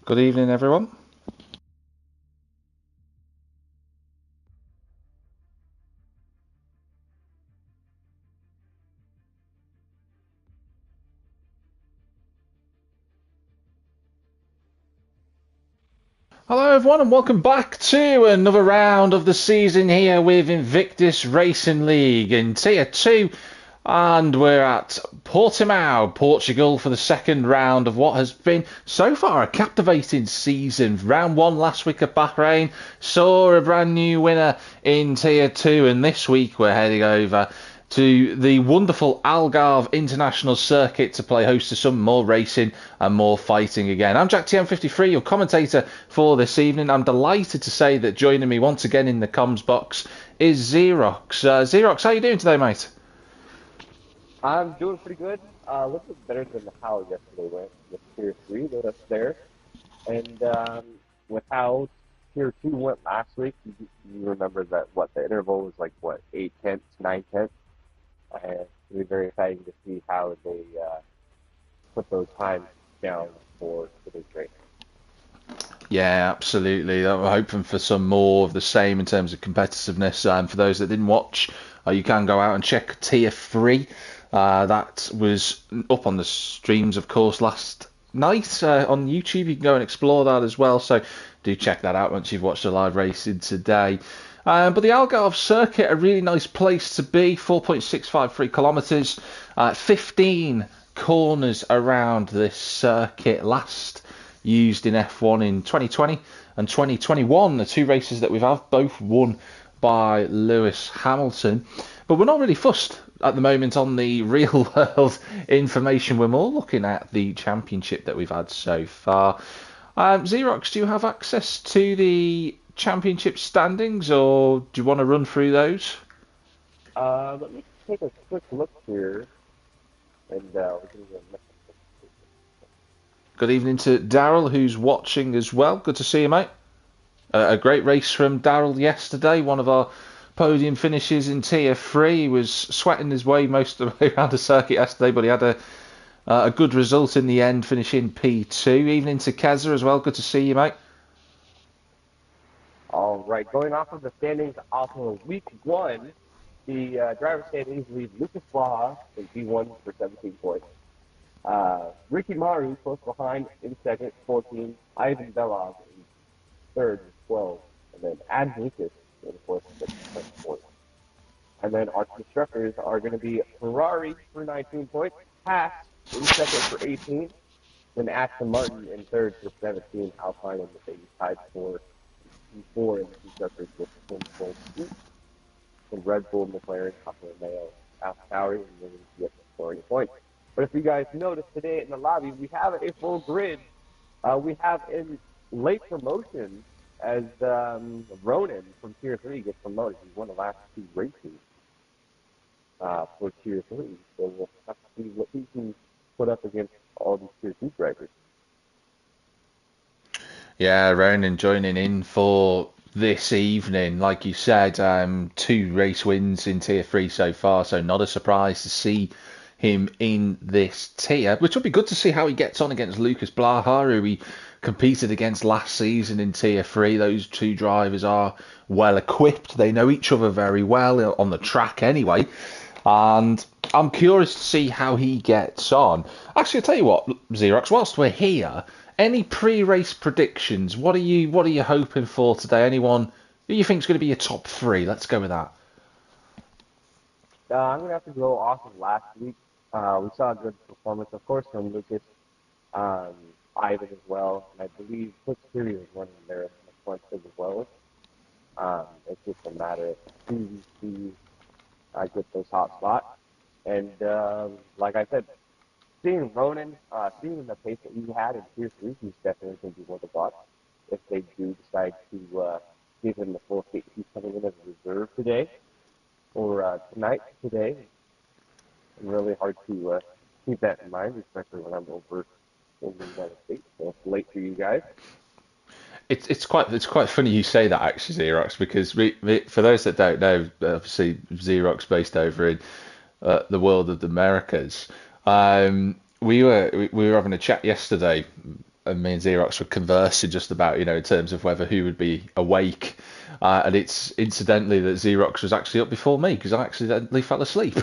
Good evening, everyone. Hello, everyone, and welcome back to another round of the season here with Invictus Racing League in Tier 2. And we're at Portimao, Portugal, for the second round of what has been, so far, a captivating season. Round 1 last week at Bahrain saw a brand new winner in Tier 2, and this week we're heading over to the wonderful Algarve International Circuit to play host to some more racing and more fighting again. I'm Jack TM53, your commentator for this evening. I'm delighted to say that joining me once again in the comms box is Xerox. Xerox, how you doing today, mate? I'm doing pretty good. A little bit better than how yesterday went with Tier 3, but that's there. And with how Tier 2 went last week, you remember that, the interval was like, 8 tenths, 9 tenths? And it'll be very exciting to see how they put those times down for today's race. Yeah, absolutely. I'm hoping for some more of the same in terms of competitiveness. For those that didn't watch, you can go out and check Tier 3. That was up on the streams, of course, last night on YouTube. You can go and explore that as well. So do check that out once you've watched the live racing today. But the Algarve circuit, a really nice place to be. 4.653 kilometres, 15 corners around this circuit. Last used in F1 in 2020 and 2021, the two races that we've had, both won by Lewis Hamilton. But we're not really fussed at the moment on the real world information. We're more looking at the championship that we've had so far. Xerox, do you have access to the championship standings, or do you want to run through those? Let me take a quick look here, and we can Good evening to Daryl, who's watching as well. Good to see you, mate. A great race from Daryl yesterday, one of our podium finishes in Tier 3. He was sweating his way most of the way around the circuit yesterday, but he had a good result in the end, finishing P2. Evening to Keza as well. Good to see you, mate. All right, going off of the standings off of week 1, the driver standings lead Lucas Blaha in P1 for 17 points. Ricky Maru close behind in second, 14. Ivan Belov in third, 12. And then Adam Lucas in fourth, 6 points. And then our constructors are going to be Ferrari for 19 points, Haas in second for 18, then Aston Martin in third for 17, Alpine and Mercedes tied for P4 in the constructors with 24 points. And Red Bull, McLaren, Alfa Romeo, Alfa Tauri, and Williams with 40 points. But if you guys notice today in the lobby, we have a full grid. We have in late promotion as Ronan from Tier 3 gets promoted. He won the last 2 races for Tier 3. So we'll have to see what he can put up against all these Tier 2 drivers. Yeah, Ronan joining in for this evening. Like you said, 2 race wins in Tier 3 so far, so not a surprise to see him in this tier, which will be good to see how he gets on against Lucas Blaha, who he competed against last season in Tier 3. Those 2 drivers are well equipped. They know each other very well on the track anyway. And I'm curious to see how he gets on. Actually, I'll tell you what, Xerox, whilst we're here, any pre-race predictions? What are you hoping for today? Anyone who you think is going to be your top 3? Let's go with that. I'm going to have to go off of last week. We saw a good performance, of course, from Lucas, Ivan as well, and I believe Quick Fury was running there in the front as well. It's just a matter of who we see get those hot spots. And like I said, seeing Ronan, seeing the pace that he had in Tier 3, he's definitely going to be one of the bots if they do decide to give him the full seat. He's coming in as a reserve today, or tonight, today. Really hard to keep that in mind, especially when I'm over in the United States. So it's late for you guys. It's quite funny you say that, actually, Xerox, because for those that don't know, obviously Xerox based over in the world of the Americas. We were having a chat yesterday and me and Xerox were conversing just about, in terms of whether who would be awake. And it's incidentally that Xerox was actually up before me because I accidentally fell asleep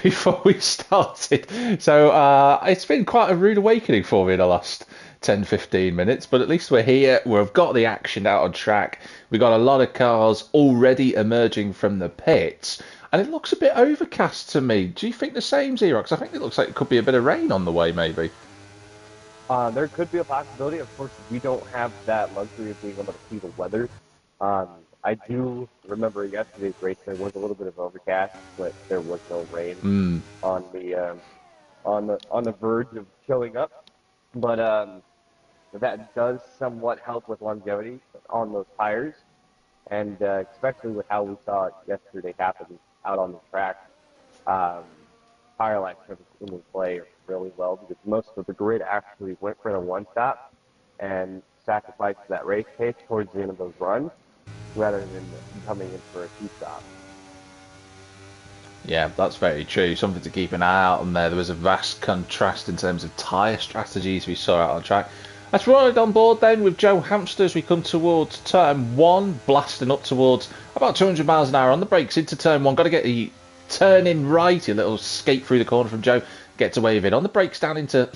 before we started. So it's been quite a rude awakening for me in the last 10-15 minutes, but at least we're here. We've got the action out on track. We've got a lot of cars already emerging from the pits, and it looks a bit overcast to me. Do you think the same, Xerox? I think it looks like it could be a bit of rain on the way, maybe. There could be a possibility. Of course, we don't have that luxury of being able to see the weather. Um, I do remember yesterday's race. There was a little bit of overcast, but there was no rain on the verge of showing up. But that does somewhat help with longevity on those tires, and especially with how we saw it yesterday happen out on the track. Um, Tire life comes into play really well because most of the grid actually went for the one stop and sacrificed that race pace towards the end of those runs rather than coming in for a two stop. Yeah, that's very true. Something to keep an eye out on there. There was a vast contrast in terms of tyre strategies we saw out on track. Let's ride on board then with Joe Hamster as we come towards turn one, blasting up towards about 200 miles an hour on the brakes into turn one. Got to get the turn in right, a little skate through the corner from Joe, gets away with it. On the brakes down into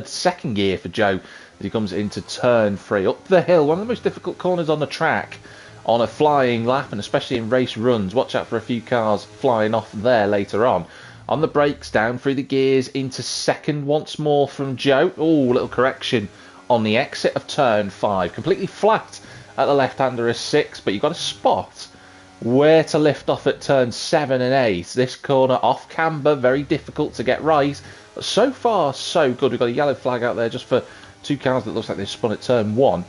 second gear for Joe as he comes into turn three. Up the hill, one of the most difficult corners on the track on a flying lap, and especially in race runs. Watch out for a few cars flying off there later on. On the brakes, down through the gears into second once more from Joe. Oh, little correction on the exit of turn five. Completely flat at the left-hander is six, but you've got to spot where to lift off at turn 7 and 8. This corner off camber, very difficult to get right. But so far, so good. We've got a yellow flag out there just for two cars that looks like they've spun at turn 1.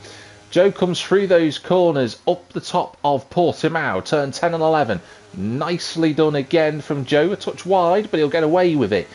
Joe comes through those corners up the top of Portimao, turn 10 and 11. Nicely done again from Joe. A touch wide, but he'll get away with it.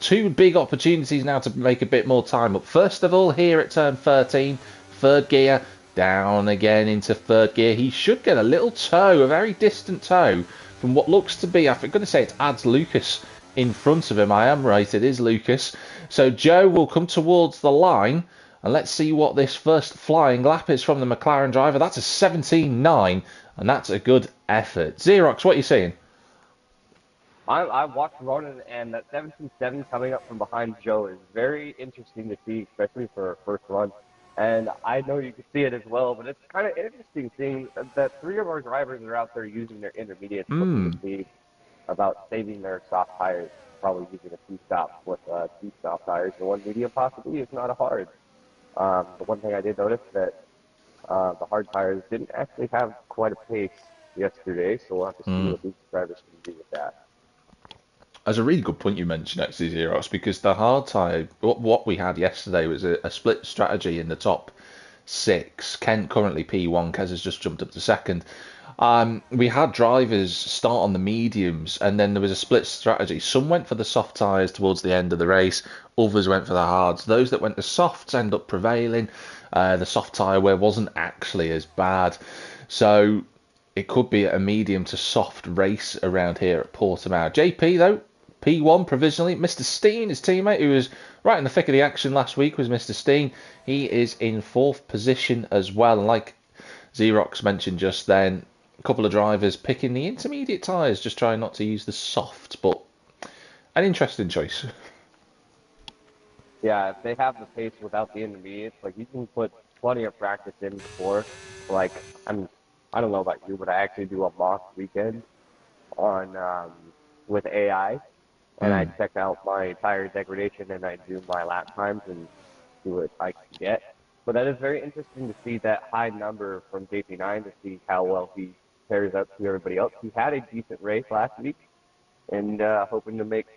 Two big opportunities now to make a bit more time up. First of all, here at turn 13, third gear. Down again into third gear. He should get a little toe, a very distant toe, from what looks to be, I'm going to say it's Ads Lucas in front of him. I am right, it is Lucas. So Joe will come towards the line, and let's see what this first flying lap is from the McLaren driver. That's a 17.9, and that's a good effort. Xerox, what are you seeing? I watched Ronan, and that 17.7 coming up from behind Joe is very interesting to see, especially for a first run. And I know you can see it as well, but it's kind of interesting seeing that three of our drivers are out there using their intermediates, looking to see about saving their soft tires, probably using a two-stop with two soft tires. The one medium possibly is not a hard. The one thing I did notice that the hard tires didn't actually have quite a pace yesterday, so we'll have to see what these drivers can do with that. That's a really good point you mentioned, actually, Xerox, because the hard tyre, what we had yesterday was a split strategy in the top 6. Kent currently P1, Kez has just jumped up to second. We had drivers start on the mediums, and then there was a split strategy. Some went for the soft tyres towards the end of the race, others went for the hards. Those that went to softs end up prevailing. The soft tyre wear wasn't actually as bad. So it could be a medium to soft race around here at Portimao. JP, though, P1 provisionally. Mr. Steen, his teammate, who was right in the thick of the action last week, was Mr. Steen. He is in 4th position as well. And like Xerox mentioned just then, a couple of drivers picking the intermediate tyres, just trying not to use the soft, but an interesting choice. Yeah, if they have the pace without the intermediates, like you can put plenty of practice in before. Like, I don't know about you, but I actually do a mock weekend on with AI. And I check out my tire degradation and I do my lap times and see what I can get. But that is very interesting to see that high number from JP9 to see how well he pairs up to everybody else. He had a decent race last week and hoping to make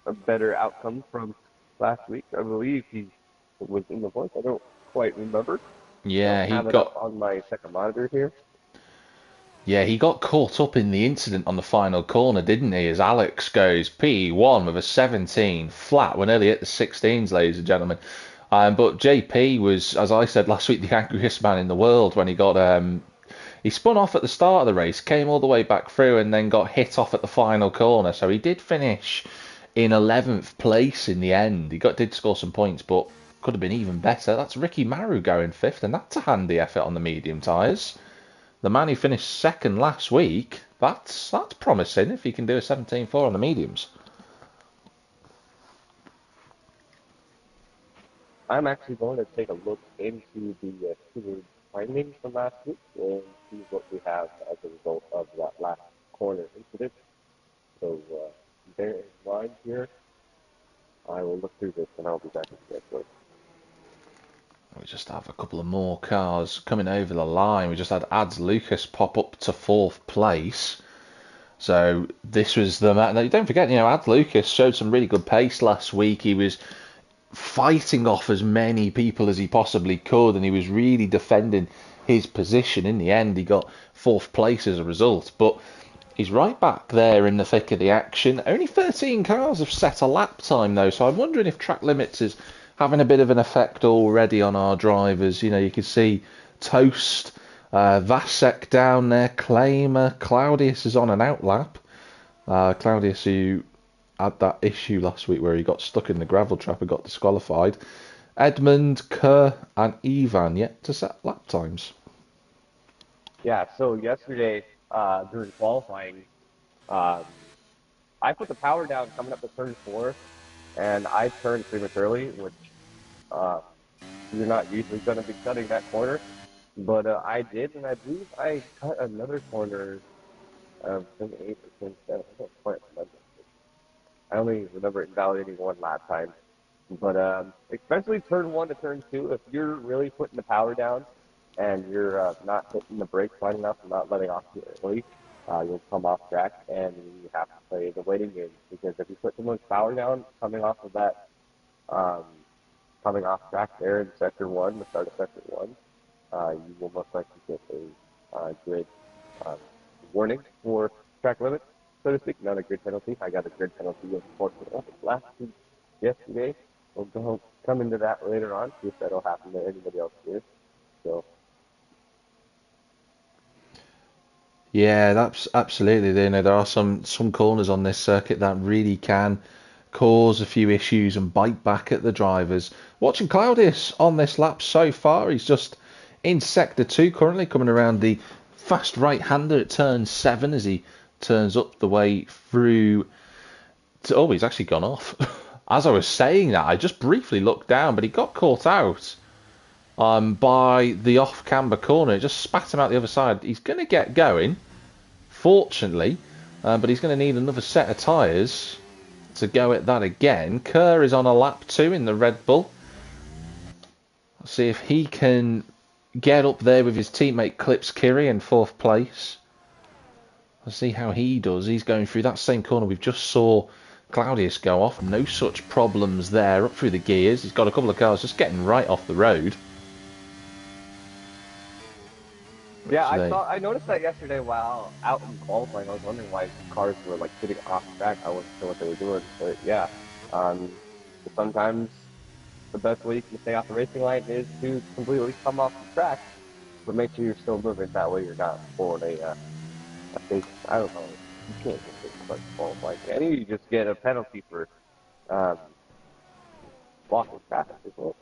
a better outcome from last week. I believe he was in the points. I don't quite remember. Yeah, he got it on my second monitor here. Yeah, he got caught up in the incident on the final corner, didn't he? As Alex goes P1 with a 17 flat. We're nearly at the 16s, ladies and gentlemen. But JP was, as I said last week, the angriest man in the world when he got... he spun off at the start of the race, came all the way back through, and then got hit off at the final corner. So he did finish in 11th place in the end. He did score some points, but could have been even better. That's Ricky Maru going fifth, and that's a handy effort on the medium tyres. The man who finished second last week, that's promising if he can do a 17.4 on the mediums. I'm actually going to take a look into the steward findings from last week and see what we have as a result of that last corner incident. So bear in mind here. I will look through this and I'll be back in a bit. We just have a couple of more cars coming over the line. We just had Ads Lucas pop up to fourth place. So this was the man. Now, don't forget, Ads Lucas showed some really good pace last week. He was fighting off as many people as he possibly could, and he was really defending his position. In the end, he got fourth place as a result. But he's right back there in the thick of the action. Only 13 cars have set a lap time, though, so I'm wondering if track limits is having a bit of an effect already on our drivers. You can see Toast, Vasek down there, Claimer, Claudius is on an outlap. Claudius, who had that issue last week where he got stuck in the gravel trap and got disqualified. Edmund, Kerr, and Ivan yet to set lap times. Yeah, so yesterday during qualifying, I put the power down coming up to turn 4, and I turned prematurely, which you're not usually going to be cutting that corner. But I did, and I believe I cut another corner of 8 or 7. I don't quite remember. I only remember it invalidating one lap time. But especially turn 1 to turn 2, if you're really putting the power down and you're not hitting the brakes fine enough and not letting off too early, you'll come off track and you have to play the waiting game. Because if you put too much power down coming off of that, coming off track there in sector 1, the start of sector 1, you will most likely get a grid warning for track limits, so to speak, not a grid penalty. I got a grid penalty in Portugal last week, yesterday. We'll come into that later on, see if that'll happen to anybody else here. So. Yeah, that's absolutely. There are some corners on this circuit that really can cause a few issues and bite back at the drivers. Watching Claudius on this lap so far, he's just in sector 2 currently, coming around the fast right-hander at turn 7 as he turns up the way through. He's actually gone off. As I was saying that, I just briefly looked down, but he got caught out by the off-camber corner. It just spat him out the other side. He's going to get going, fortunately, but he's going to need another set of tyres to go at that again. Kerr is on a lap 2 in the Red Bull. Let's see if he can get up there with his teammate Clips Kiri in 4th place. Let's see how he does. He's going through that same corner we've just saw Claudius go off. No such problems there. Up through the gears. He's got a couple of cars just getting right off the road. Yeah, I noticed that yesterday while out in qualifying. I was wondering why cars were like sitting off track. I wasn't sure what they were doing, but yeah, sometimes the best way you can stay off the racing line is to completely come off the track, but make sure you're still moving. That way you're not pulling a big, I don't know, you can't just get stuck qualifying. And you just get a penalty for blocking traffic as well.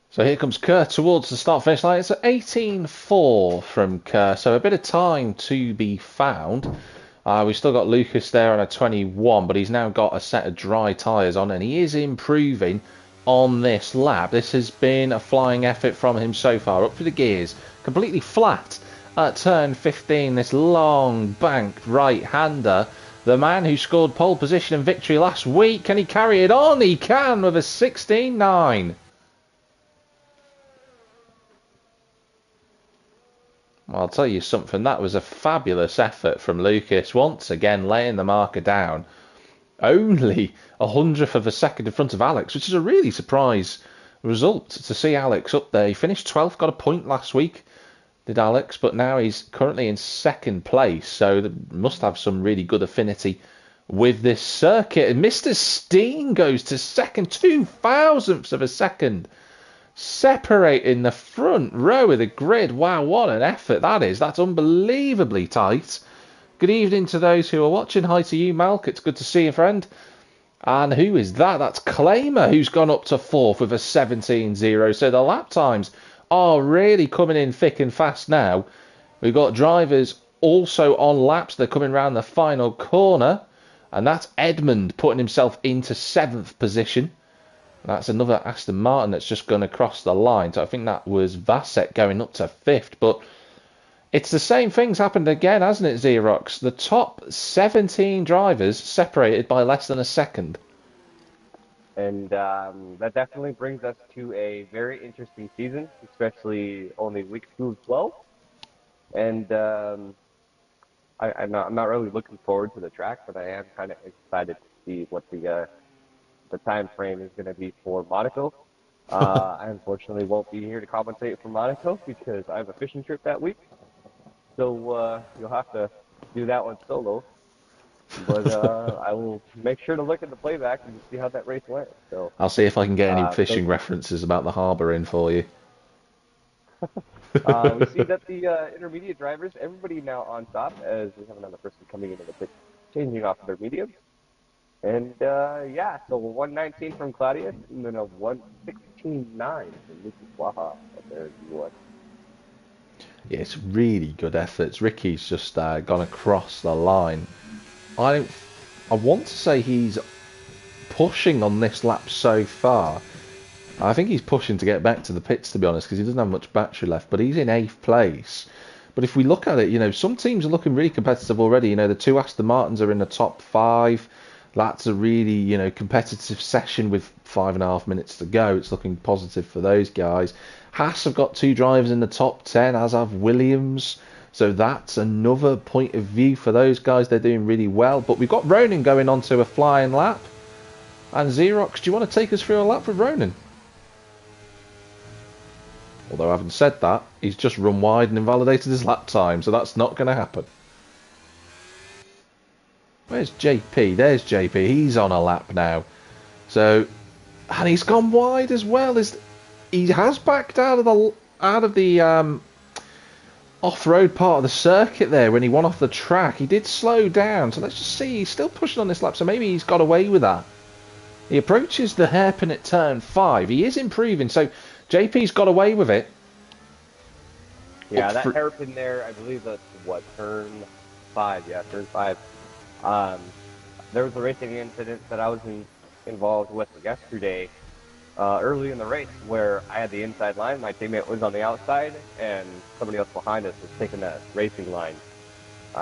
So here comes Kerr towards the start-finish line. It's at 18.4 from Kerr, so a bit of time to be found. We've still got Lucas there on a 21, but he's now got a set of dry tyres on, and he is improving on this lap. This has been a flying effort from him so far. Up through the gears, completely flat at turn 15, this long banked right-hander. The man who scored pole position and victory last week, can he carry it on? He can with a 16.9. Well, I'll tell you something, that was a fabulous effort from Lucas, once again laying the marker down. Only 100th of a second in front of Alex, which is a really surprise result to see Alex up there. He finished 12th, got a point last week, did Alex, but now he's currently in 2nd place, so they must have some really good affinity with this circuit. And Mr. Steen goes to 2nd, 0.02 of a second. Separating the front row of the grid. Wow, what an effort that is. That's unbelievably tight. Good evening to those who are watching. Hi to you, Malk. It's good to see you, friend. And who is that? That's Claimer, who's gone up to fourth with a 17.0. So the lap times are really coming in thick and fast now. We've got drivers also on laps. They're coming around the final corner. And that's Edmund putting himself into 7th position. That's another Aston Martin that's just gone across the line. So I think that was Vasek going up to 5th. But it's the same things happened again, hasn't it, Xerox? The top 17 drivers separated by less than a second. And that definitely brings us to a very interesting season, especially only week 2 as well. And I'm not really looking forward to the track, but I am kind of excited to see what the time frame is going to be for Monaco. I unfortunately won't be here to compensate for Monaco because I have a fishing trip that week. So you'll have to do that one solo. But I will make sure to look at the playback and see how that race went. So I'll see if I can get any fishing references about the harbour in for you. We see that the intermediate drivers, everybody now on top, as we have another person coming into the pit, changing off of their mediums. And yeah, so 119 from Claudia, and then a 116.9 from Lucas Waha up there in Q1. Yeah, it's really good efforts. Ricky's just gone across the line. I want to say he's pushing on this lap so far. I think he's pushing to get back to the pits, to be honest, because he doesn't have much battery left. But he's in 8th place. But if we look at it, you know, some teams are looking really competitive already. You know, the 2 Aston Martins are in the top 5. That's a really, you know, competitive session with 5.5 minutes to go. It's looking positive for those guys. Haas have got 2 drivers in the top 10, as have Williams. So that's another point of view for those guys. They're doing really well. But we've got Ronan going on to a flying lap. And Xerox, do you want to take us through a lap with Ronan? Although having said that, he's just run wide and invalidated his lap time. So that's not going to happen. Where's JP? There's JP. He's on a lap now. So, and he's gone wide as well. He has backed out of the off-road part of the circuit there when he won off the track. He did slow down. So let's just see. He's still pushing on this lap. So maybe he's got away with that. He approaches the hairpin at turn 5. He is improving. So JP's got away with it. Yeah, that hairpin there, I believe that's what, turn 5. Yeah, turn 5. There was a racing incident that I was involved with yesterday, early in the race, where I had the inside line, my teammate was on the outside, and somebody else behind us was taking that racing line.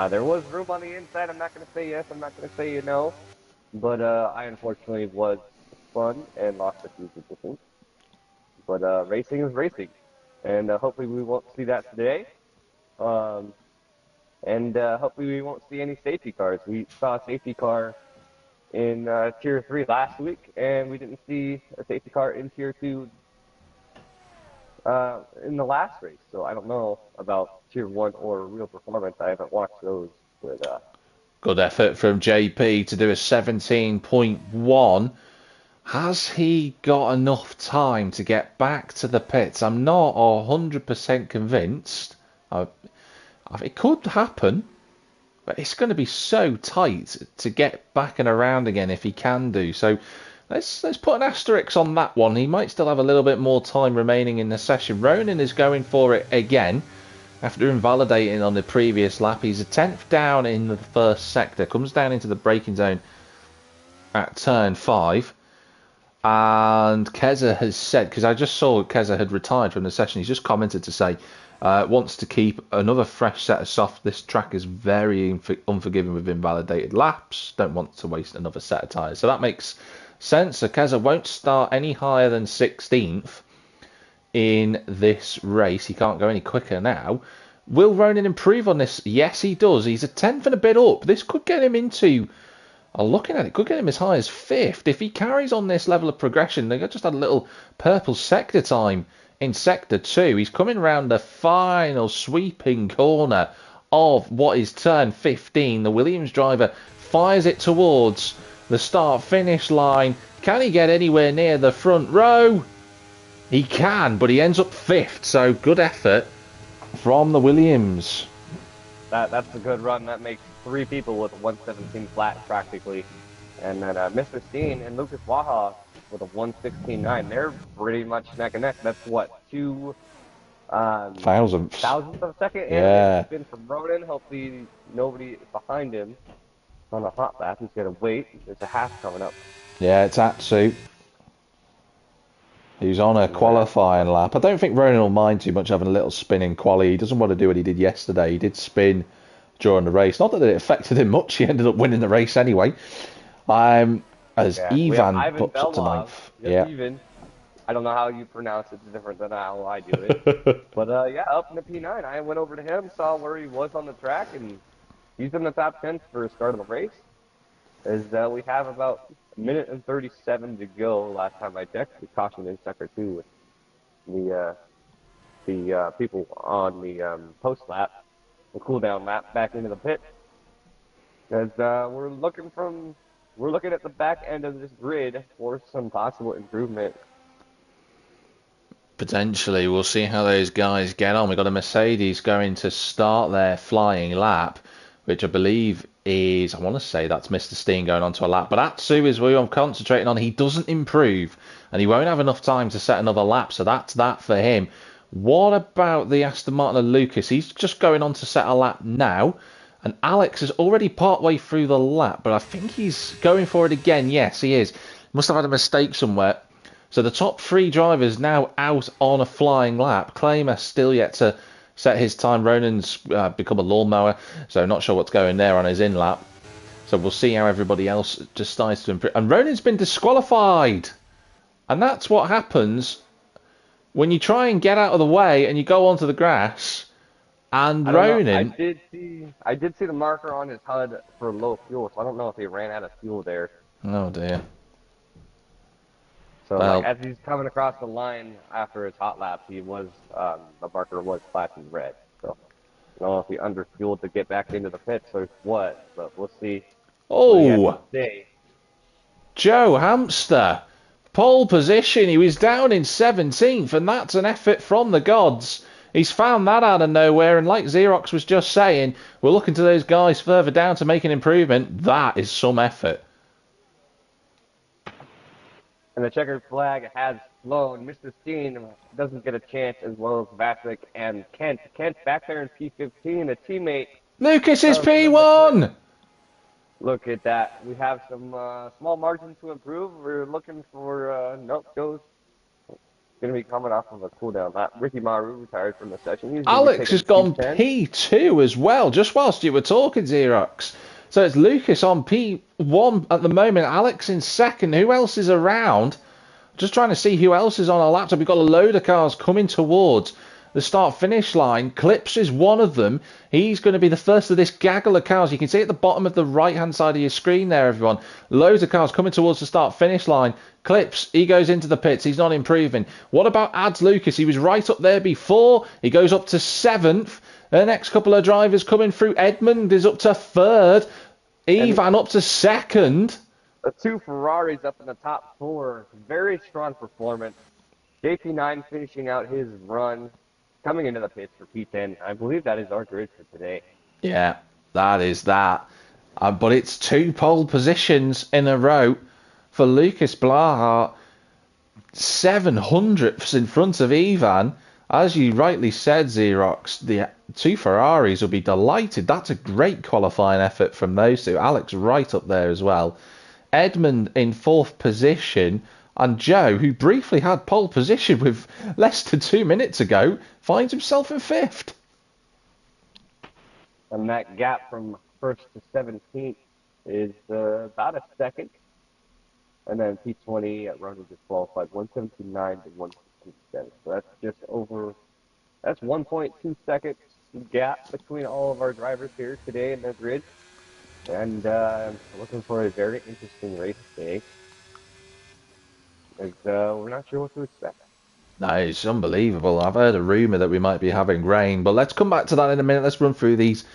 There was room on the inside. I'm not going to say yes, I'm not going to say no, but I unfortunately was spun and lost a few positions. But racing is racing, and hopefully we won't see that today. And hopefully we won't see any safety cars. We saw a safety car in Tier 3 last week, and we didn't see a safety car in Tier 2 in the last race. So I don't know about Tier 1 or Real Performance. I haven't watched those. But good effort from JP to do a 17.1. Has he got enough time to get back to the pits? I'm not 100% convinced. It could happen, but it's going to be so tight to get back and around again if he can do. So let's put an asterisk on that one. He might still have a little bit more time remaining in the session. Ronan is going for it again after invalidating on the previous lap. He's a 10th down in the first sector, comes down into the braking zone at turn 5. And Keza has said, because I just saw Keza had retired from the session, he's just commented to say, wants to keep another fresh set of soft. This track is very unforgiving with invalidated laps. Don't want to waste another set of tyres. So that makes sense. So Keza won't start any higher than 16th in this race. He can't go any quicker now. Will Ronan improve on this? Yes, he does. He's a 10th and a bit up. This could get him into... looking at it, could get him as high as 5th. If he carries on this level of progression, they just had a little purple sector time in Sector 2. He's coming round the final sweeping corner of what is turn 15. The Williams driver fires it towards the start-finish line. Can he get anywhere near the front row? He can, but he ends up 5th. So good effort from the Williams. That's a good run. That makes 3 people with 117 flat practically. And then Mr. Steen and Lucas Waha with a 1:16.9. They're pretty much neck and neck. That's what, two Thousandths. thousandths of a second in Yeah. spin from Ronan. Hopefully nobody behind him on a hot lap. He's gonna wait. There's a half coming up. Yeah, it's Atsu. He's on a qualifying lap. I don't think Ronan will mind too much having a little spin in quali. He doesn't want to do what he did yesterday. He did spin during the race. Not that it affected him much. He ended up winning the race anyway. As Ivan puts up to ninth. Yeah. Even. I don't know how you pronounce it. It's different than how I do it. But yeah, up in the P9. I went over to him, saw where he was on the track, and he's in the top 10 for the start of the race. As we have about a minute and 37 to go. Last time I checked, we cautioned in sector 2 with the people on the post lap, the cool down lap, back into the pit. As we're looking at the back end of this grid for some possible improvement. Potentially, we'll see how those guys get on. We've got a Mercedes going to start their flying lap, which I believe is, I want to say that's Mr. Steen going on to a lap. But Atsu is who I'm concentrating on. He doesn't improve, and he won't have enough time to set another lap, so that's that for him. What about the Aston Martin of Lucas? He's just going on to set a lap now, and Alex is already partway through the lap, but I think he's going for it again. Yes, he is. Must have had a mistake somewhere. So the top 3 drivers now out on a flying lap. Claimer still yet to set his time. Ronan's become a lawnmower, so not sure what's going there on his in lap. So we'll see how everybody else decides to improve. And Ronan's been disqualified. And that's what happens when you try and get out of the way and you go onto the grass. And Ronan... I did see the marker on his HUD for low fuel, so I don't know if he ran out of fuel there. Oh, dear. So like, as he's coming across the line after his hot lap, he was the marker was flashing red. So I don't know if he underfueled to get back into the pits or what, but we'll see. Oh, Joe Hamster, pole position. He was down in 17th, and that's an effort from the gods. He's found that out of nowhere, and like Xerox was just saying, we're looking to those guys further down to make an improvement. That is some effort. And the checkered flag has flown. Mr. Steen doesn't get a chance, as well as Vasic and Kent. Kent back there in P15, a teammate. Lucas is P1! Look at that. We have some small margin to improve. We're looking for, nope, Joe's going to be coming off of a cooldown lap. Ricky Maru retired from the session. Alex has gone P2 as well, just whilst you were talking, Xerox. So it's Lucas on P1 at the moment, Alex in second. Who else is around? Just trying to see who else is on our laptop. We've got a load of cars coming towards the start-finish line. Clips is one of them. He's going to be the first of this gaggle of cars. You can see at the bottom of the right-hand side of your screen there, everyone. Loads of cars coming towards the start-finish line. Clips, he goes into the pits. He's not improving. What about Ads Lucas? He was right up there before. He goes up to 7th. The next couple of drivers coming through. Edmund is up to 3rd. Ivan up to 2nd. The 2 Ferraris up in the top 4. Very strong performance. JP9 finishing out his run, coming into the pits for P10. I believe that is our grid for today. Yeah, that is that. But it's 2 pole positions in a row for Lucas Blahart. 700ths in front of Ivan. As you rightly said, Xerox, the 2 Ferraris will be delighted. That's a great qualifying effort from those 2. Alex right up there as well. Edmund in 4th position. And Joe, who briefly had pole position with less than 2 minutes ago, finds himself in 5th. And that gap from 1st to 17th is about a second. And then P20 at Ronan disqualified 179 to 167. So that's just over, that's 1.2 seconds gap between all of our drivers here today in the grid. And looking for a very interesting race today. As, we're not sure what to expect. No, it's unbelievable. I've heard a rumour that we might be having rain, but let's come back to that in a minute. Let's run through these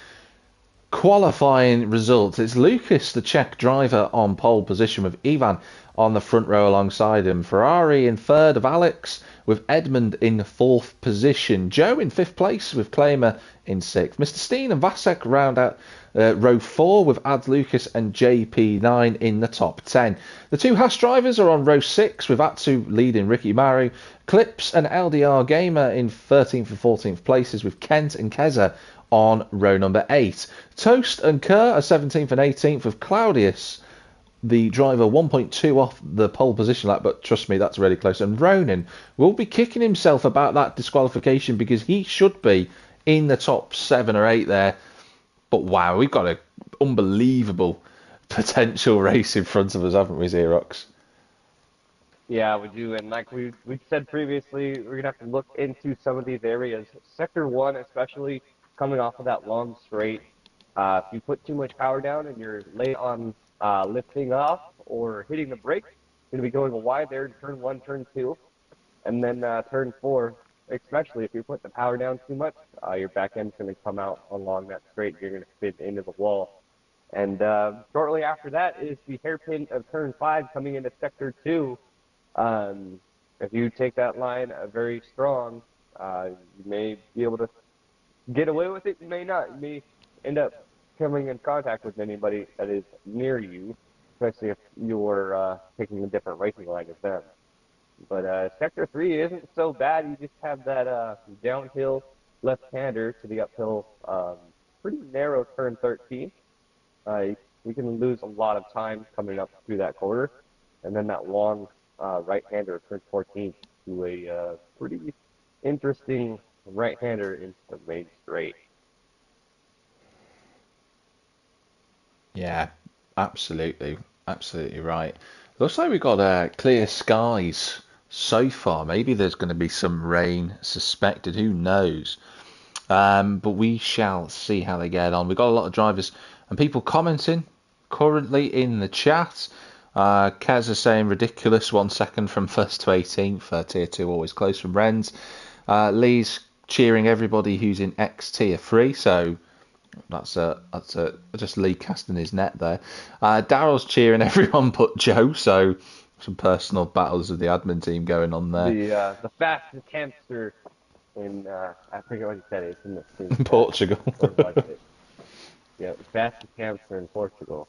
qualifying results. It's Lucas, the Czech driver, on pole position with Ivan on the front row alongside him. Ferrari in third of Alex with Edmund in fourth position. Joe in fifth place with Claimer in sixth. Mr. Steen and Vasek round out row 4 with Ads Lucas and JP9 in the top 10. The two Haas drivers are on row 6 with Atsu leading Ricky Maru. Clips and LDR Gamer in 13th and 14th places with Kent and Keza on row number 8. Toast and Kerr are 17th and 18th with Claudius, the driver, 1.2 off the pole position lap, but trust me, that's really close. And Ronan will be kicking himself about that disqualification because he should be in the top 7 or 8 there. But wow, we've got an unbelievable potential race in front of us, haven't we, Xerox? Yeah, we do. And like we said previously, we're going to have to look into some of these areas. Sector 1, especially coming off of that long straight. If you put too much power down and you're late on lifting off or hitting the brakes, you're going to be going wide there in turn 1, turn 2. And then turn 4, especially if you put the power down too much, your back end's going to come out along that straight. You're going to fit into the wall. And shortly after that is the hairpin of turn 5 coming into sector 2. If you take that line very strong, you may be able to get away with it. You may not. You may end up coming in contact with anybody that is near you, especially if you're taking a different racing line as them. But sector 3 isn't so bad. You just have that downhill left-hander to the uphill, pretty narrow turn 13. You can lose a lot of time coming up through that corner, and then that long right-hander turn 14 to a pretty interesting right-hander into the main straight. Yeah, absolutely right. Looks like we've got clear skies so far. Maybe there's going to be some rain suspected. Who knows? But we shall see how they get on. We've got a lot of drivers and people commenting currently in the chat. Kaz is saying ridiculous 1 second from 1st to 18th. Tier 2 always close from Rennes. Lee's cheering everybody who's in X Tier 3. So that's just Lee casting his net there. Daryl's cheering everyone but Joe. So some personal battles of the admin team going on there. The fastest hamster in I forget what he said. It's in in Portugal. Yeah, the fastest hamster in Portugal.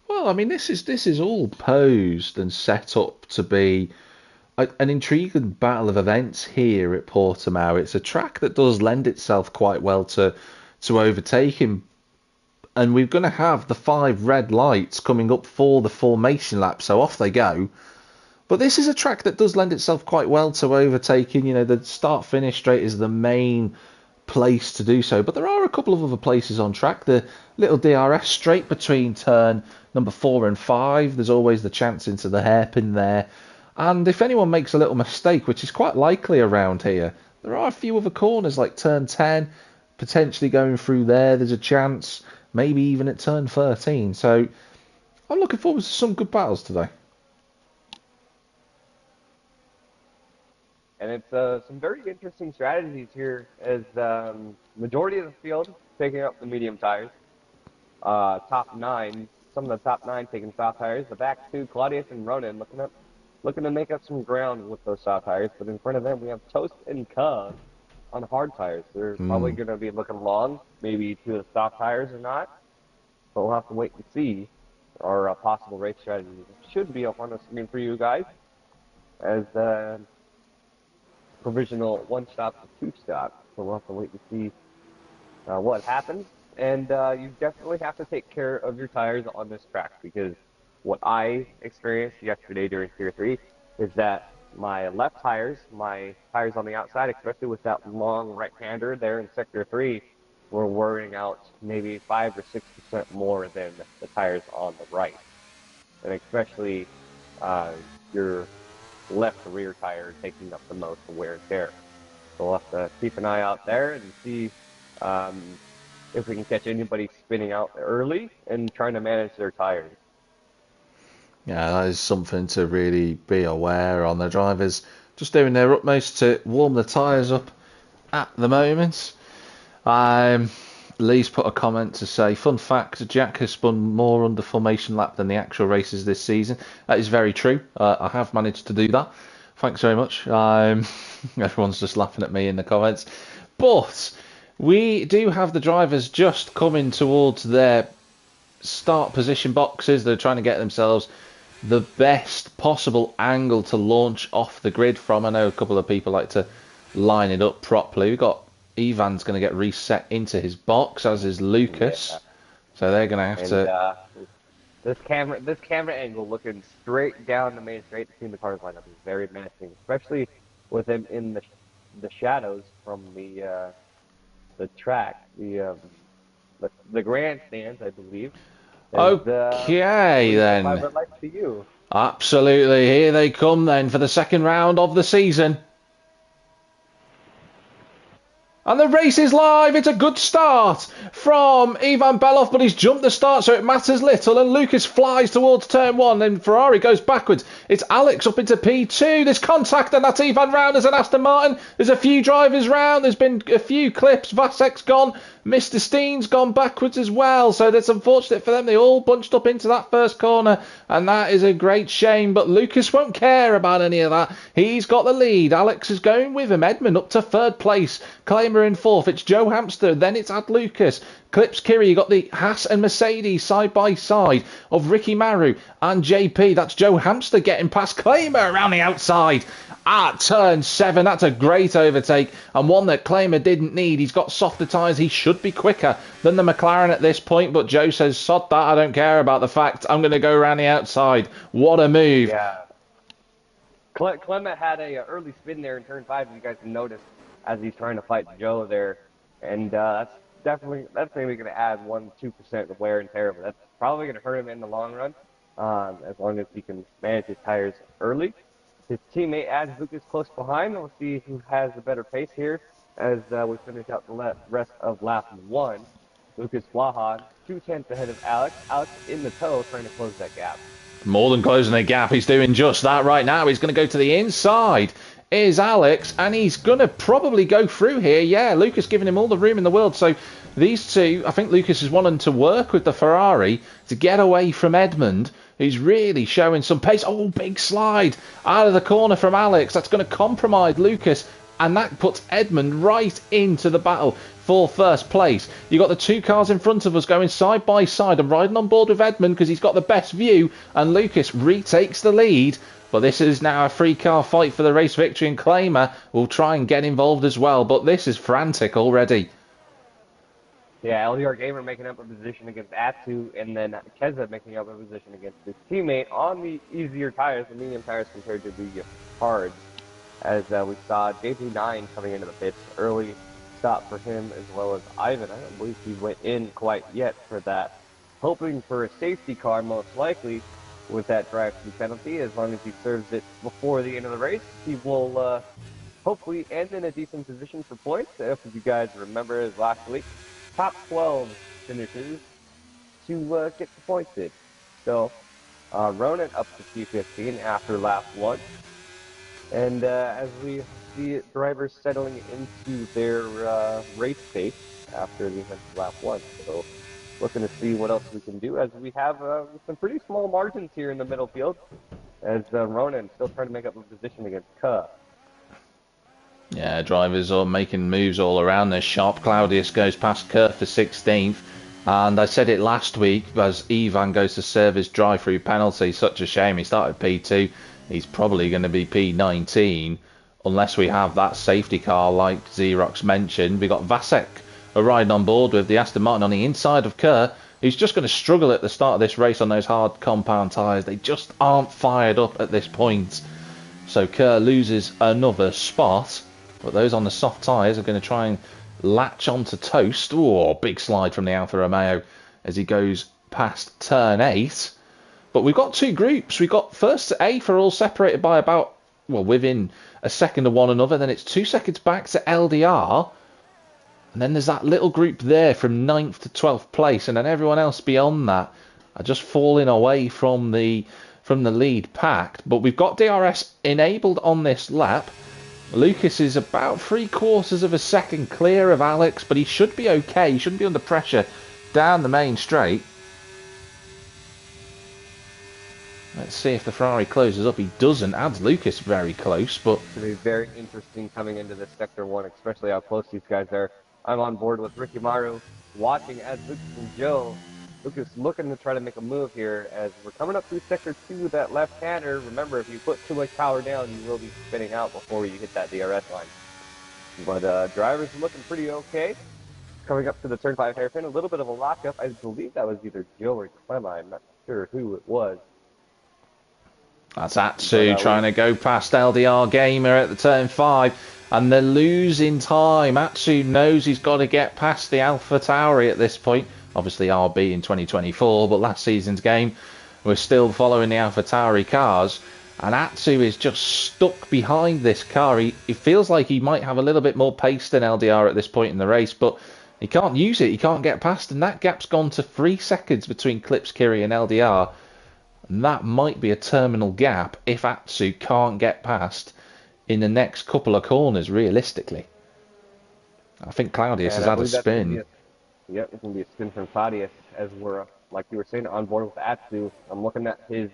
Well, I mean, this is all posed and set up to be an intriguing battle of events here at Portimao. It's a track that does lend itself quite well to overtaking, and we're going to have the 5 red lights coming up for the formation lap, so off they go. But this is a track that does lend itself quite well to overtaking. You know, the start-finish straight is the main place to do so, but there are a couple of other places on track. The little DRS straight between turn number 4 and 5, there's always the chance into the hairpin there. And if anyone makes a little mistake, which is quite likely around here, there are a few other corners like turn 10, potentially going through there. There's a chance, maybe even at turn 13. So I'm looking forward to some good battles today. And it's some very interesting strategies here as majority of the field taking up the medium tires. Top 9, some of the top 9 taking soft tires. The back 2, Claudius and Ronan, looking to make up some ground with those soft tires. But in front of them, we have Toast and Ka on hard tires. They're probably going to be looking long, maybe to the soft tires or not. But we'll have to wait and see. Our possible race strategy should be up on the screen for you guys as provisional 1-stop to 2-stop. So we'll have to wait and see what happens. And you definitely have to take care of your tires on this track, because what I experienced yesterday during Tier 3 is that my left tires, my tires on the outside, especially with that long right-hander there in Sector 3, were wearing out maybe 5 or 6% more than the tires on the right. And especially your left rear tire taking up the most wear and tear. So we'll have to keep an eye out there and see if we can catch anybody spinning out early and trying to manage their tires. Yeah, that is something to really be aware on. The drivers just doing their utmost to warm the tyres up at the moment. Lee's put a comment to say, fun fact, Jack has spun more under formation lap than the actual races this season. That is very true. I have managed to do that. Thanks very much. Everyone's just laughing at me in the comments. But we do have the drivers just coming towards their start position boxes. They're trying to get themselves the best possible angle to launch off the grid from. I know a couple of people like to line it up properly. We've got Ivan's going to get reset into his box, as is Lucas. Yeah. So they're going to have to. This camera angle looking straight down the main straight between the cars lineup is very menacing, especially with him in the shadows from the track, the grandstands, I believe. Okay, then. To you. Absolutely. Here they come then for the second round of the season. And the race is live. It's a good start from Ivan Belov, but he's jumped the start, so it matters little. And Lucas flies towards turn one, and Ferrari goes backwards. It's Alex up into P2. There's contact, and that's Ivan round as an Aston Martin. There's a few drivers round. There's been a few clips. Vasek's gone. Mr. Steen's gone backwards as well, so that's unfortunate for them. They all bunched up into that first corner, and that is a great shame. But Lucas won't care about any of that. He's got the lead. Alex is going with him. Edmund up to third place. Claimer in fourth. It's Joe Hamster. Then it's Ad Lucas. Clips Kiri. You got the Haas and Mercedes side by side of Ricky Maru and JP. That's Joe Hamster getting past Claimer around the outside at turn 7. That's a great overtake, and one that Claimer didn't need. He's got softer tyres. He should be quicker than the McLaren at this point, but Joe says, sod that, I don't care about the fact. I'm going to go around the outside. What a move. Yeah. Clement had a early spin there in turn 5, as you guys can notice, as he's trying to fight Joe there, and that's maybe going to add 1-2% of wear and tear, but that's probably going to hurt him in the long run, as long as he can manage his tires early. His teammate adds Lucas close behind. We'll see who has a better pace here as we finish out the rest of lap 1. Lucas Blahan, 2/10 ahead of Alex. Alex in the tow, trying to close that gap. More than closing the gap. He's doing just that right now. He's going to go to the inside. Is Alex, and he's going to probably go through here. Yeah, Lucas giving him all the room in the world. So these two, I think Lucas is wanting to work with the Ferrari to get away from Edmund, who's really showing some pace. Oh, big slide out of the corner from Alex. That's going to compromise Lucas, and that puts Edmund right into the battle for first place. You've got the two cars in front of us going side by side and riding on board with Edmund because he's got the best view, and Lucas retakes the lead. But this is now a three-car fight for the race victory, and Claimer will try and get involved as well. But this is frantic already. Yeah, LDR Gamer making up a position against Atsu, and then Keza making up a position against his teammate on the easier tires, the medium tires compared to the hard. As we saw JP9 coming into the pits, early stop for him as well as Ivan. I don't believe he went in quite yet for that. Hoping for a safety car, most likely, with that drive-through penalty. As long as he serves it before the end of the race, he will hopefully end in a decent position for points. If you guys remember, as last week, top 12 finishes to get the points in. So Ronan up to P15 after lap 1. And as we see drivers settling into their race pace after the end of lap 1. So looking to see what else we can do, as we have some pretty small margins here in the middle field, as Ronan still trying to make up a position against Kuh. Yeah, drivers are making moves all around this shop. Claudius goes past Kuh for 16th. And I said it last week, as Ivan goes to serve his drive-through penalty. Such a shame. He started P2. He's probably going to be P19, unless we have that safety car like Xerox mentioned. We got Vasek riding on board with the Aston Martin on the inside of Kerr. He's just going to struggle at the start of this race on those hard compound tyres. They just aren't fired up at this point. So Kerr loses another spot, but those on the soft tyres are going to try and latch onto toast. Oh, big slide from the Alfa Romeo as he goes past turn 8. But we've got two groups. We've got first to 8th are all separated by about, well, within a second of one another. Then it's 2 seconds back to LDR. And then there's that little group there from 9th to 12th place. And then everyone else beyond that are just falling away from the lead pack. But we've got DRS enabled on this lap. Lucas is about 3/4 of a second clear of Alex, but he should be okay. He shouldn't be under pressure down the main straight. Let's see if the Ferrari closes up. He doesn't. Adds Lucas very close, but It's going to be very interesting coming into this Sector 1, especially how close these guys are. I'm on board with Ricky Maru, watching as Lucas and Joe. Lucas looking to try to make a move here as we're coming up through Sector 2, that left-hander. Remember, if you put too much power down, you will be spinning out before you hit that DRS line. But drivers are looking pretty okay. Coming up to the Turn 5 hairpin, a little bit of a lockup. I believe that was either Joe or Clemma. I'm not sure who it was. that's Atsu trying to go past LDR Gamer at the Turn 5. And they're losing time. Atsu knows he's got to get past the Alpha Tauri at this point. Obviously RB in 2024, but last season's game we're still following the Alpha Tauri cars. And Atsu is just stuck behind this car. He feels like he might have a little bit more pace than LDR at this point in the race, but he can't use it. He can't get past. And that gap's gone to 3 seconds between Clips, Kiri and LDR. And that might be a terminal gap if Atsu can't get past in the next couple of corners, realistically. I think Claudius has had a spin. Yep, it's going to be a spin from Claudius as we're, like you were saying, on board with Atsu. I'm looking at his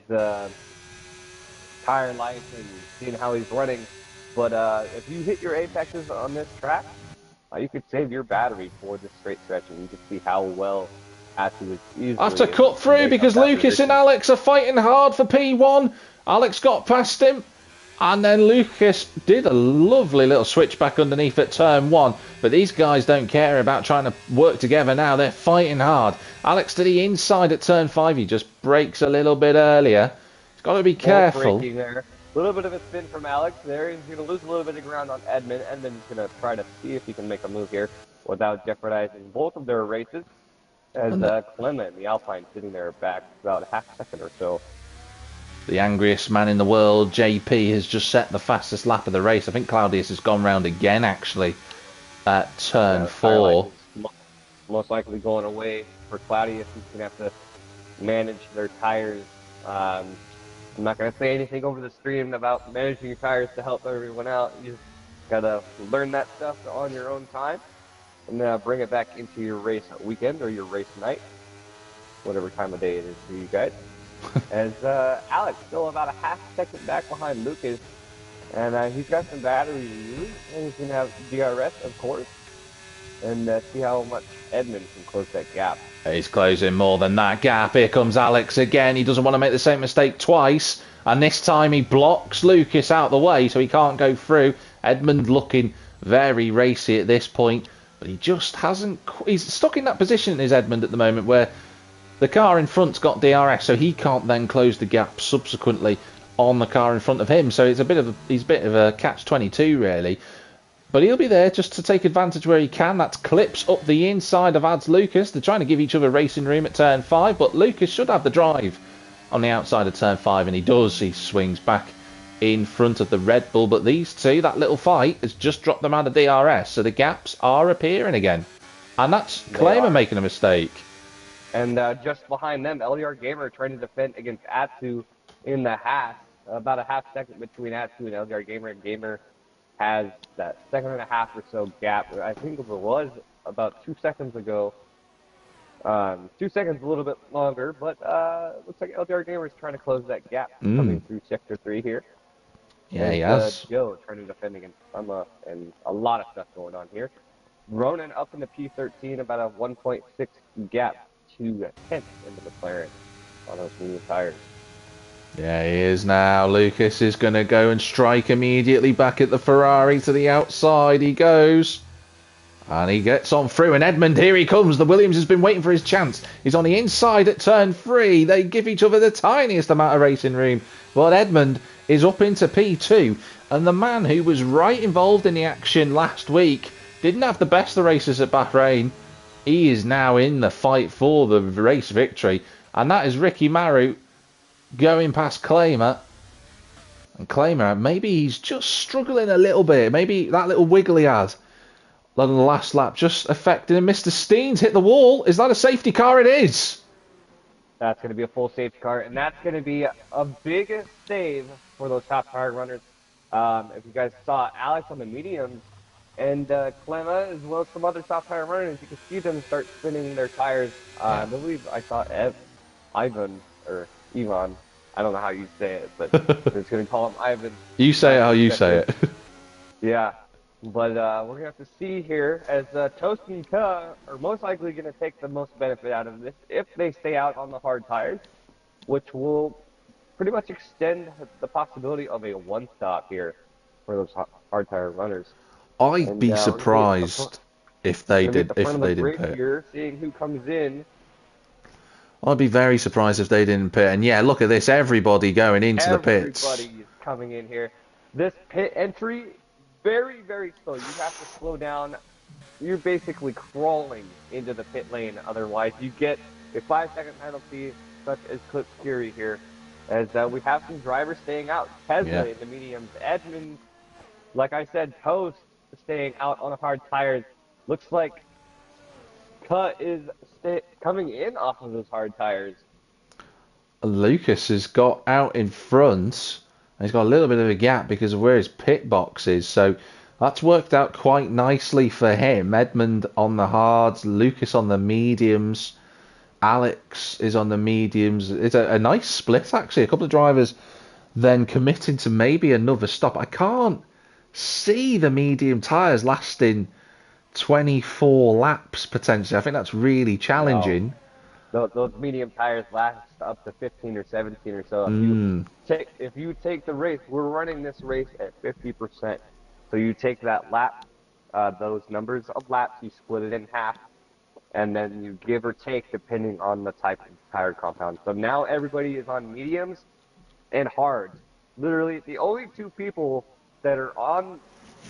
tire life and seeing how he's running. But if you hit your apexes on this track, you could save your battery for this straight stretch, and you can see how well Atsu is easily. I have to cut through because Lucas and Alex are fighting hard for P1. Alex got past him. And then Lucas did a lovely little switch back underneath at Turn 1. But these guys don't care about trying to work together now. They're fighting hard. Alex to the inside at Turn 5. He just brakes a little bit earlier. He's got to be careful. There. A little bit of a spin from Alex there. He's going to lose a little bit of ground on Edmund. Edmund's going to try to see if he can make a move here without jeopardizing both of their races. As Clement, the Alpine, sitting there back about a half second or so. The angriest man in the world, JP, has just set the fastest lap of the race. I think Claudius has gone round again, actually, at Turn 4. Most likely going away for Claudius. He's going to have to manage their tires. I'm not going to say anything over the stream about managing your tires to help everyone out. You just got to learn that stuff on your own time and bring it back into your race weekend or your race night, whatever time of day it is for you guys. As Alex still about a half second back behind Lucas, and he's got some battery to use, and he's going to have DRS, of course, and see how much Edmund can close that gap. He's closing more than that gap. Here comes Alex again. He doesn't want to make the same mistake twice, and this time he blocks Lucas out the way so he can't go through. Edmund looking very racy at this point, but he just hasn't. He's stuck in that position, is Edmund, at the moment, where the car in front's got DRS, so he can't then close the gap subsequently on the car in front of him. So it's he's a bit of a catch-22, really. But he'll be there just to take advantage where he can. That's Clips up the inside of Ads Lucas. They're trying to give each other racing room at Turn 5, but Lucas should have the drive on the outside of Turn 5, and he does. He swings back in front of the Red Bull, but these two, that little fight, has just dropped them out of DRS, so the gaps are appearing again. And that's Claimer making a mistake. And just behind them, LDR Gamer trying to defend against Atsu in the half. About a half second between Atsu and LDR Gamer. And Gamer has that second and a half or so gap. I think it was about 2 seconds ago. 2 seconds a little bit longer, but looks like LDR Gamer is trying to close that gap coming through Sector 3 here. Yeah, he has. Joe trying to defend against Emma, and a lot of stuff going on here. Ronan up in the P13, about a 1.6 gap. 2 tenths into McLaren on those medium tires. Yeah, he is now. Lucas is going to go and strike immediately back at the Ferrari to the outside. He goes. And he gets on through. And Edmund, here he comes. The Williams has been waiting for his chance. He's on the inside at Turn 3. They give each other the tiniest amount of racing room. But Edmund is up into P2. And the man who was right involved in the action last week didn't have the best of races at Bahrain. He is now in the fight for the race victory. And that is Ricky Maru going past Claimer. And Claimer, maybe he's just struggling a little bit. Maybe that little wiggle he had on the last lap just affected him. Mr. Steen's hit the wall. Is that a safety car? It is. That's going to be a full safety car. And that's going to be a big save for those top tire runners. If you guys saw Alex on the mediums and Clemma, as well as some other top tire runners, you can see them start spinning their tires. I Yeah. believe I saw Ivan or Ivan. I don't know how you say it, but I'm just gonna call him Ivan. You say it how you say Check. it. Yeah, but we're gonna have to see here as Toast and Ka are most likely gonna take the most benefit out of this if they stay out on the hard tires, which will pretty much extend the possibility of a one stop here for those hard tire runners. I'd And be we're gonna be at the front, surprised if they gonna be at did the front if of the they didn't grid pit. here, seeing who comes in. I'd be very surprised if they didn't pit. And yeah, look at this, everybody going into the pits. Everybody is coming in here. This pit entry, very, very slow. You have to slow down. You're basically crawling into the pit lane. Otherwise, you get a 5-second penalty, such as Clip Fury here. As we have some drivers staying out. Tesla in the mediums. Edmund, like I said, Toast staying out on hard tires. Looks like Cut is coming in off of those hard tires. Lucas has got out in front. And he's got a little bit of a gap because of where his pit box is. So that's worked out quite nicely for him. Edmund on the hards, Lucas on the mediums, Alex is on the mediums. It's a nice split, actually. A couple of drivers then committing to maybe another stop. I can't see the medium tyres lasting 24 laps potentially. I think that's really No. challenging. Those medium tires last up to 15 or 17 or so. If you take the race, we're running this race at 50%. So you take that lap, those numbers of laps, you split it in half, and then you give or take depending on the type of tire compound. So now everybody is on mediums and hards. Literally, the only two people that are on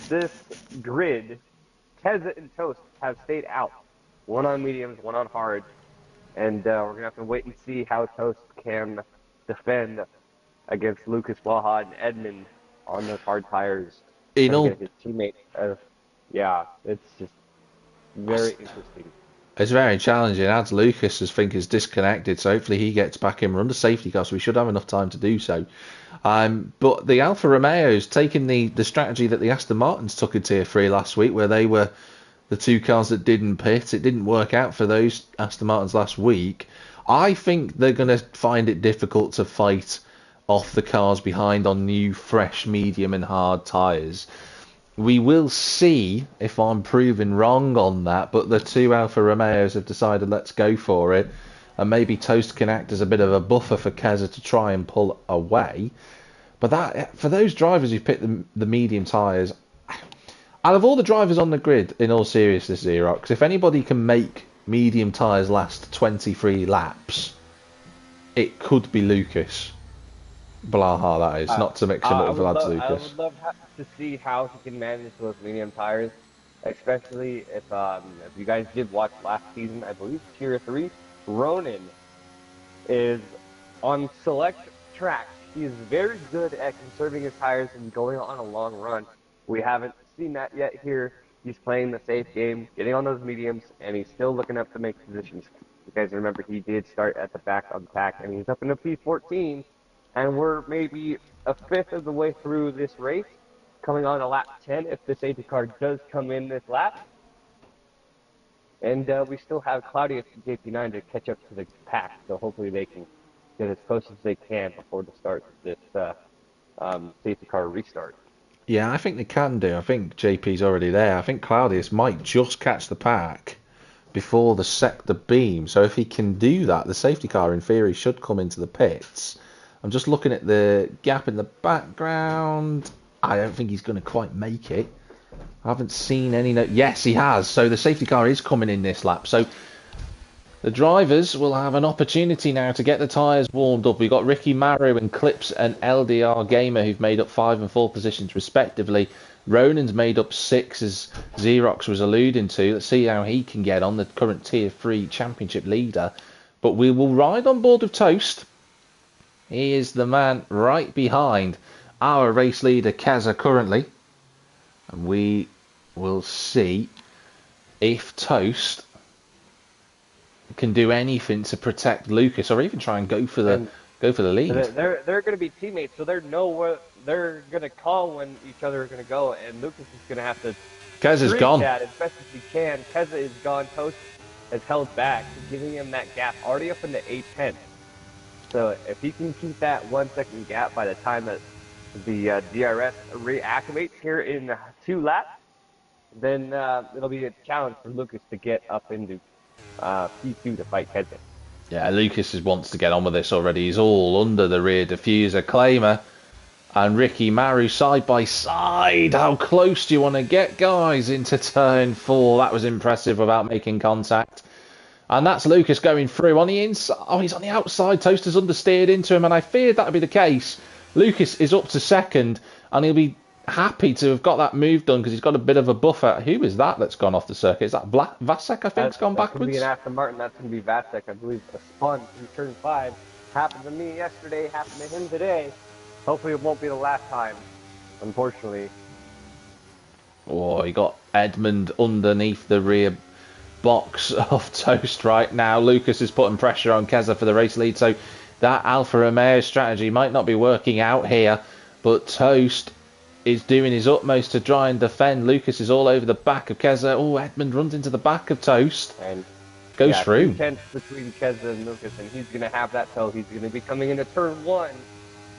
this grid, Teza and Toast, have stayed out. One on mediums, one on hards. And we're going to have to wait and see how Toast can defend against Lucas Waha and Edmund on those hard tires. In Trying to all, get his teammate. Yeah, it's just very interesting. it's very challenging. As Lucas, I think, is disconnected, so hopefully he gets back in. We're under safety car, so we should have enough time to do so. But the Alfa Romeo's taking the strategy that the Aston Martins took in Tier 3 last week, where they were the two cars that didn't pit. It didn't work out for those Aston Martins last week. I think they're going to find it difficult to fight off the cars behind on new, fresh, medium and hard tyres. We will see if I'm proven wrong on that, but the two Alfa Romeos have decided let's go for it. And maybe Toast can act as a bit of a buffer for Keza to try and pull away. But that for those drivers who picked the medium tyres, out of all the drivers on the grid, in all seriousness, Xerox, if anybody can make medium tyres last 23 laps, it could be Lucas. Blaha, that is. Not to mix him up with lads I Lucas. would love to see how he can manage those medium tires, especially if you guys did watch last season, I believe Tier 3, Ronan is on select tracks. He is very good at conserving his tires and going on a long run. We haven't seen that yet here. He's playing the safe game, getting on those mediums, and he's still looking up to make positions. You guys remember he did start at the back of the pack, and he's up in the P14, and we're maybe a fifth of the way through this race, coming on a lap 10 if the safety car does come in this lap. And we still have Claudius and JP9 to catch up to the pack, so hopefully they can get as close as they can before the start of this safety car restart. Yeah, I think they can do. I think JP's already there. I think Claudius might just catch the pack before the sector beam. So if he can do that, the safety car in theory should come into the pits. I'm just looking at the gap in the background. I don't think he's going to quite make it. I haven't seen any. Yes, he has. So the safety car is coming in this lap. So the drivers will have an opportunity now to get the tyres warmed up. We've got Ricky Maru and Clips and LDR Gamer who've made up 5 and 4 positions respectively. Ronan's made up 6, as Xerox was alluding to. Let's see how he can get on, the current Tier 3 championship leader. But we will ride on board with Toast. He is the man right behind our race leader, Keza, currently. And we will see if Toast can do anything to protect Lucas, or even try and go for go for the lead. They're going to be teammates, so they know where they're going to call when each other are going to go, and Lucas is going to have to Kez is gone. that as best as he can. Keza is gone. Toast has held back, giving him that gap already up into 8:10. So if he can keep that 1 second gap by the time that the DRS reactivates here in 2 laps, then it'll be a challenge for Lucas to get up into P2 to fight Keza. Yeah, Lucas wants to get on with this already. He's all under the rear diffuser. Claimer and Ricky Maru side by side. How close do you want to get, guys, into turn 4? That was impressive without making contact. And that's Lucas going through on the inside. Oh, he's on the outside. Toaster's understeered into him, and I feared that would be the case. Lucas is up to second, and he'll be happy to have got that move done because he's got a bit of a buffer. Who is that that's gone off the circuit? Is that Vasek, I think, has gone backwards? That's going to be an Aston Martin. That's going to be Vasek. I believe a spun through turn 5. Happened to me yesterday, happened to him today. Hopefully it won't be the last time, unfortunately. Oh, he got Edmund underneath the rear box of Toast right now. Lucas is putting pressure on Keza for the race lead, so that Alfa Romeo strategy might not be working out here, but Toast is doing his utmost to try and defend. Lucas is all over the back of Keza. Oh, Edmund runs into the back of Toast. And goes through. 2/10 between Keza and Lucas, and he's going to have that, so he's going to be coming into turn 1.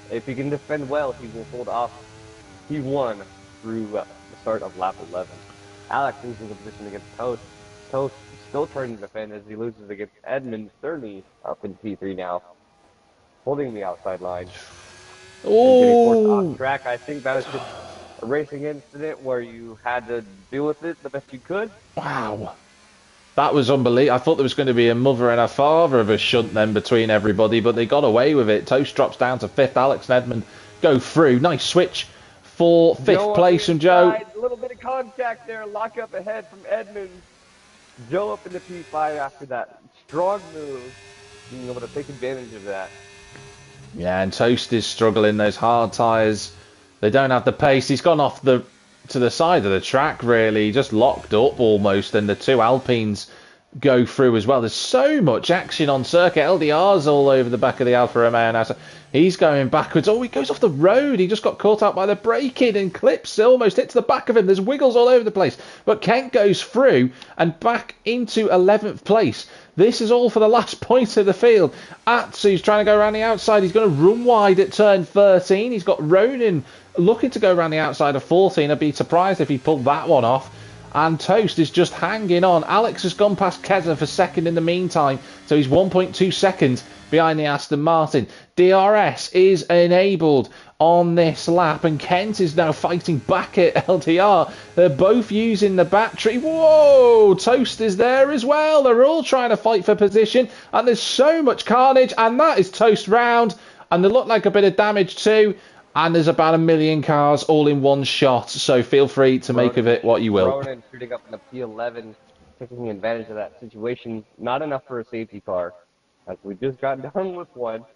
If he can defend well, he will hold off P1 through the start of lap 11. Alex loses the position against Toast. Toast still trying to defend as he loses against Edmund Sterney up in P3 now, holding the outside line. Oh! Off track. I think that was just a racing incident where you had to deal with it the best you could. Wow. That was unbelievable. I thought there was going to be a mother and a father of a shunt then between everybody, but they got away with it. Toast drops down to 5th. Alex and Edmund go through. Nice switch for 5th place from Joe. A little bit of contact there. Lock up ahead from Edmund. Joe up into P5 after that strong move, being able to take advantage of that. Yeah, and Toast is struggling. Those hard tyres, they don't have the pace. He's gone off to the side of the track, really, just locked up almost, and the 2 Alpines go through as well. There's so much action on circuit. LDR's all over the back of the Alfa Romeo now. So he's going backwards. Oh, he goes off the road. He just got caught out by the braking, and Clips almost hits the back of him. There's wiggles all over the place. But Kent goes through and back into 11th place. This is all for the last point of the field. Atsu's trying to go around the outside. He's going to run wide at turn 13. He's got Ronan looking to go around the outside of 14. I'd be surprised if he pulled that one off. And Toast is just hanging on. Alex has gone past Keza for second in the meantime, so he's 1.2 seconds behind the Aston Martin. DRS is enabled on this lap, and Kent is now fighting back at LDR. They're both using the battery. Whoa! Toast is there as well. They're all trying to fight for position, and there's so much carnage, and that is Toast round, and they look like a bit of damage too. And there's about 1 million cars all in one shot, so feel free to make of it what you will. Ronan shooting up in the P11, taking advantage of that situation. Not enough for a safety car, as we just got done with one.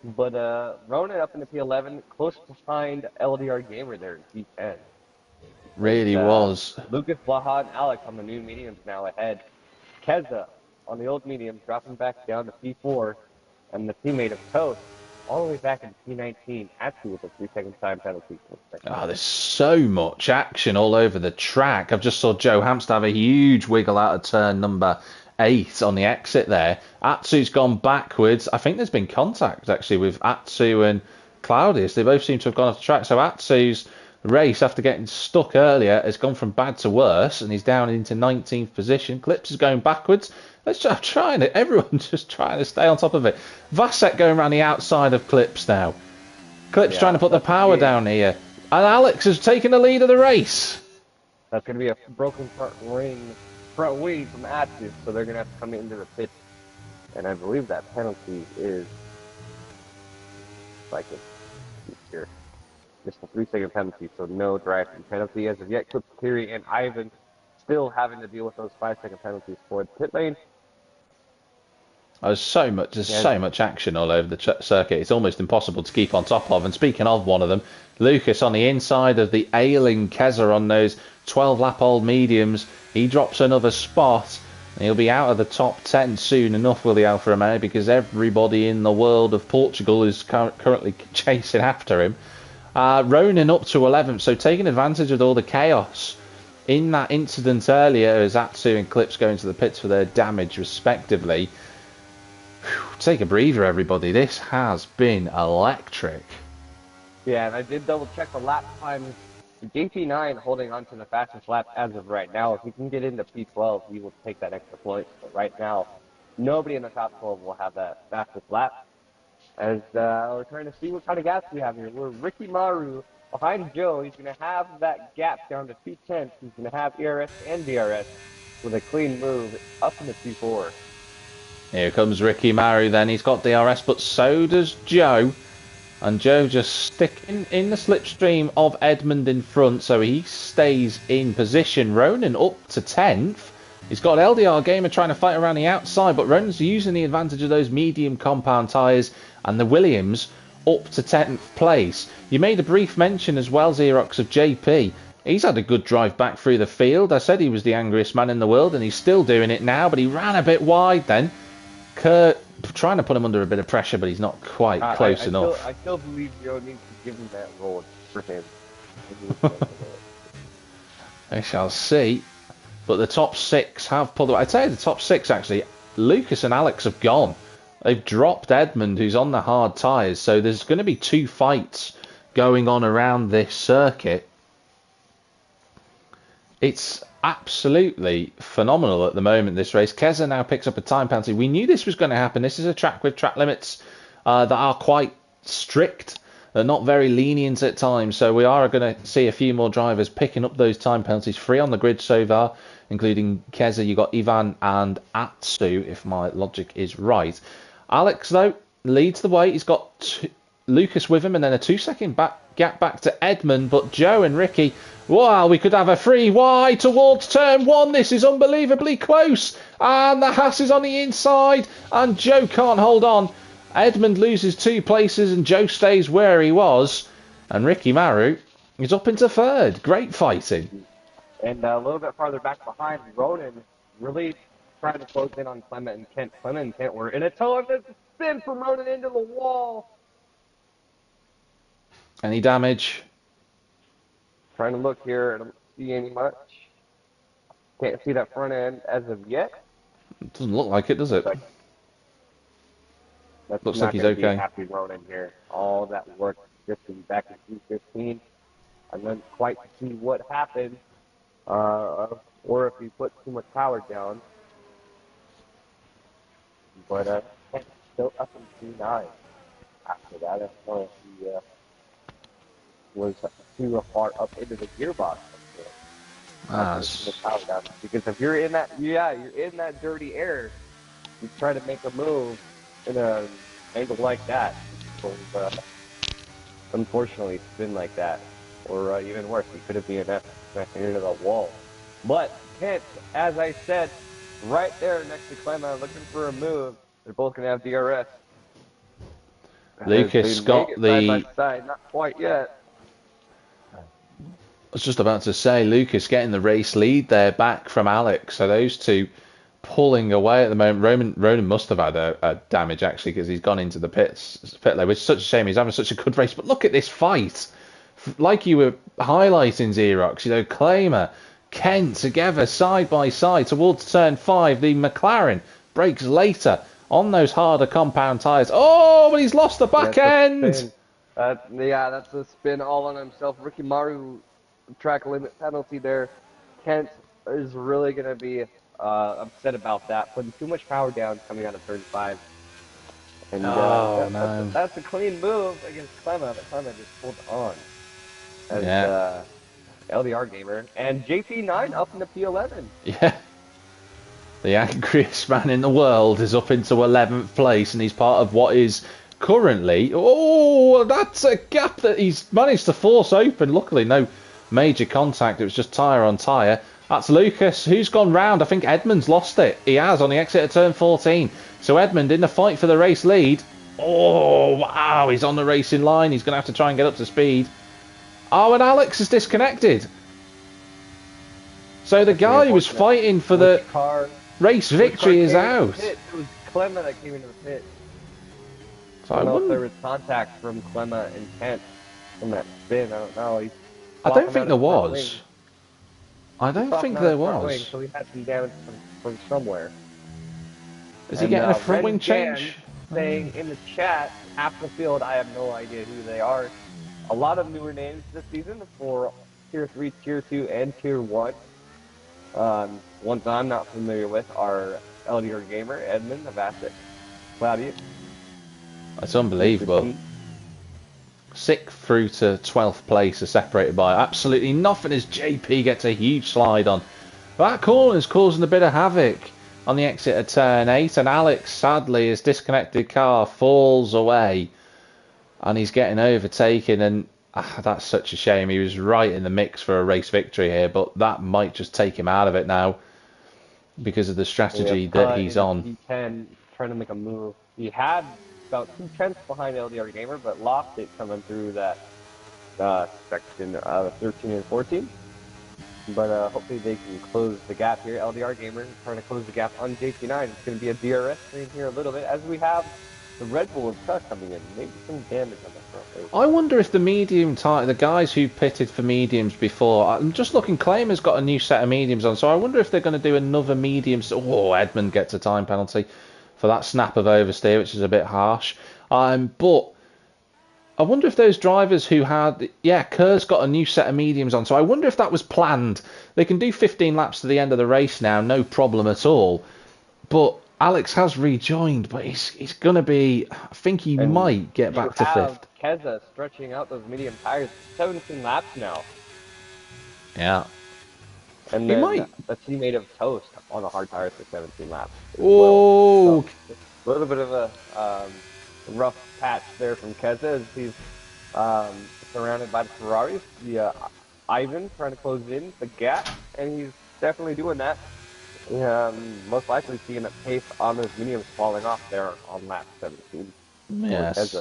But Ronan up in the P11, close behind LDR Gamer there in P10. Really was. Lucas, Blaha, and Alex on the new mediums now ahead. Keza on the old mediums, dropping back down to P4, and the teammate of Toast all the way back in P19, actually with a 3-second time penalty. Oh, there's so much action all over the track. I've just saw Joe Hamster have a huge wiggle out of turn number 8 on the exit there. Atsu's gone backwards. I think there's been contact, actually, with Atsu and Claudius. They both seem to have gone off the track. So Atsu's race, after getting stuck earlier, has gone from bad to worse, and he's down into 19th position. Clips is going backwards. Everyone's just trying to stay on top of it. Vasek going around the outside of Clips now. Clips trying to put the power down here. And Alex has taken the lead of the race. That's going to be a broken front wing from Atsu, so they're going to have to come into the pit. And I believe that penalty is like here. Just a 3-second penalty, so no driving penalty as of yet. Clips, Kiri, and Ivan still having to deal with those 5-second penalties for the pit lane. There's so much action all over the circuit. It's almost impossible to keep on top of. And speaking of one of them, Lucas on the inside of the ailing Keza on those 12-lap-old mediums. He drops another spot. He'll be out of the top 10 soon enough, will the Alfa Romeo, because everybody in the world of Portugal is currently chasing after him. Ronan up to 11th, so taking advantage of all the chaos in that incident earlier as Atsu and Clips go into the pits for their damage respectively. Whew, take a breather, everybody. This has been electric. Yeah, and I did double check the lap time. JP9 holding on to the fastest lap as of right now. If he can get into P12, he will take that extra point. But right now, nobody in the top 12 will have that fastest lap. As we're trying to see what kind of gaps we have here. We're Ricky Maru behind Joe. He's going to have that gap down to 2/10. He's going to have ERS and DRS with a clean move up into P4. Here comes Ricky Maru then. He's got DRS, but so does Joe. And Joe just sticking in the slipstream of Edmund in front, so he stays in position. Ronan up to 10th. He's got LDR Gamer trying to fight around the outside, but Ronan's using the advantage of those medium compound tyres, and the Williams up to 10th place. You made a brief mention as well, Xerox, of JP. He's had a good drive back through the field. I said he was the angriest man in the world, and he's still doing it now, but he ran a bit wide then. Kurt trying to put him under a bit of pressure, but he's not quite close enough. I still believe Joe needs to give him that role for him. I shall see. But the top 6 have pulled away. I'd say the top 6 actually, Lucas and Alex have gone. They've dropped Edmund, who's on the hard tyres. So there's going to be 2 fights going on around this circuit. It's absolutely phenomenal at the moment, this race. Keza now picks up a time penalty. We knew this was going to happen. This is a track with track limits that are quite strict. They're not very lenient at times. So we are going to see a few more drivers picking up those time penalties. 3 on the grid so far, including Keza. You've got Ivan and Atsu, if my logic is right. Alex, though, leads the way. He's got Lucas with him, and then a 2-second gap back to Edmund. But Joe and Ricky, wow, we could have a 3 wide towards turn 1. This is unbelievably close. And the Haas is on the inside, and Joe can't hold on. Edmund loses 2 places, and Joe stays where he was. And Ricky Maru is up into 3rd. Great fighting. And a little bit farther back behind, Ronan really trying to close in on Clement and Kent. Clement and Kent were in a ton of spin from Ronan into the wall. Any damage? Trying to look here. I don't see any much. Can't see that front end as of yet. It doesn't look like it, does it? Looks like he's okay. Happy Ronan here. All that work just to be back in 215. I didn't quite see what happened, or if he put too much power down. But still up in 2-9. After that, I don't know if he was too far up into the gearbox. Because if you're in that, you're in that dirty air, you try to make a move in an angle like that. So, unfortunately, it's been like that, or even worse, he could have been smashing into the wall. But Kent, as I said, right there next to Clemma, looking for a move. They're both gonna have DRS. Lucas got the side by side, not quite yet. I was just about to say, Lucas getting the race lead there back from Alex. So those two pulling away at the moment. Ronan must have had a damage, actually, because he's gone into the pit lane, which is such a shame. He's having such a good race. But look at this fight. Like you were highlighting, Xerox, Claimer, Kent together side by side towards turn 5. The McLaren breaks later on those harder compound tyres. Oh, but he's lost the back end. That's a spin all on himself. Ricky Maru, track limit penalty there. Kent is really going to be upset about that, putting too much power down coming out of turn 5. And no. That's a clean move against Clemma, but Clemma just pulled on. As LDR Gamer. And JP9 up into P11. Yeah. The angriest man in the world is up into 11th place, and he's part of what is currently... Oh, that's a gap that he's managed to force open. Luckily, no major contact. It was just tyre on tyre. That's Lucas, who's gone round. I think Edmund's lost it. He has on the exit of turn 14. So Edmund in the fight for the race lead. Oh, wow, he's on the racing line. He's going to have to try and get up to speed. Oh, and Alex is disconnected. So the guy who was fighting for the... Car Race Which car victory is came into the out. pit? It was Clemma that came into the pit. So I I don't know if there wouldn't. was contact from Clemma and Kent from that spin. I don't know. He's I don't swapping think out there his front wing. was. I He's don't swapping think out his there front wing, was. so he had some damage from somewhere. Is he And getting a front Ren wing Jan change? saying in the chat, half the field, I have no idea who they are. A lot of newer names this season for Tier 3, Tier 2, and Tier 1. Ones I'm not familiar with are LDR Gamer, Edmund, Navasic, Claudius, That's Mr. unbelievable. T. 6th through to 12th place are separated by absolutely nothing as JP gets a huge slide on. That corner is causing a bit of havoc on the exit of turn 8, and Alex, sadly, his disconnected car falls away and he's getting overtaken, and that's such a shame. He was right in the mix for a race victory here, but that might just take him out of it now because of the strategy that he's on. P10 trying to make a move. He had about 2/10 behind LDR Gamer, but lost it coming through that section 13 and 14. But hopefully they can close the gap here. LDR Gamer trying to close the gap on JT9. It's going to be a DRS screen here a little bit as we have the Red Bull and truck coming in. Maybe some damage on the front. I wonder if the medium type, the guys who pitted for mediums before, I'm just looking, Claimer's got a new set of mediums on, so I wonder if they're going to do another medium. Oh, Edmund gets a time penalty for that snap of oversteer, which is a bit harsh. But I wonder if those drivers who had, Kerr's got a new set of mediums on, so I wonder if that was planned. They can do 15 laps to the end of the race now, no problem at all. But Alex has rejoined, but he's going to be, I think he might get back to 5th. Keza stretching out those medium tires, 17 laps now. Yeah. And then a teammate of Toast on the hard tires for 17 laps. Oh! So, a little bit of a rough patch there from Keza as he's surrounded by the Ferraris. Ivan trying to close in the gap, and he's definitely doing that. Most likely seeing a pace on those mediums falling off there on lap 17. Yes.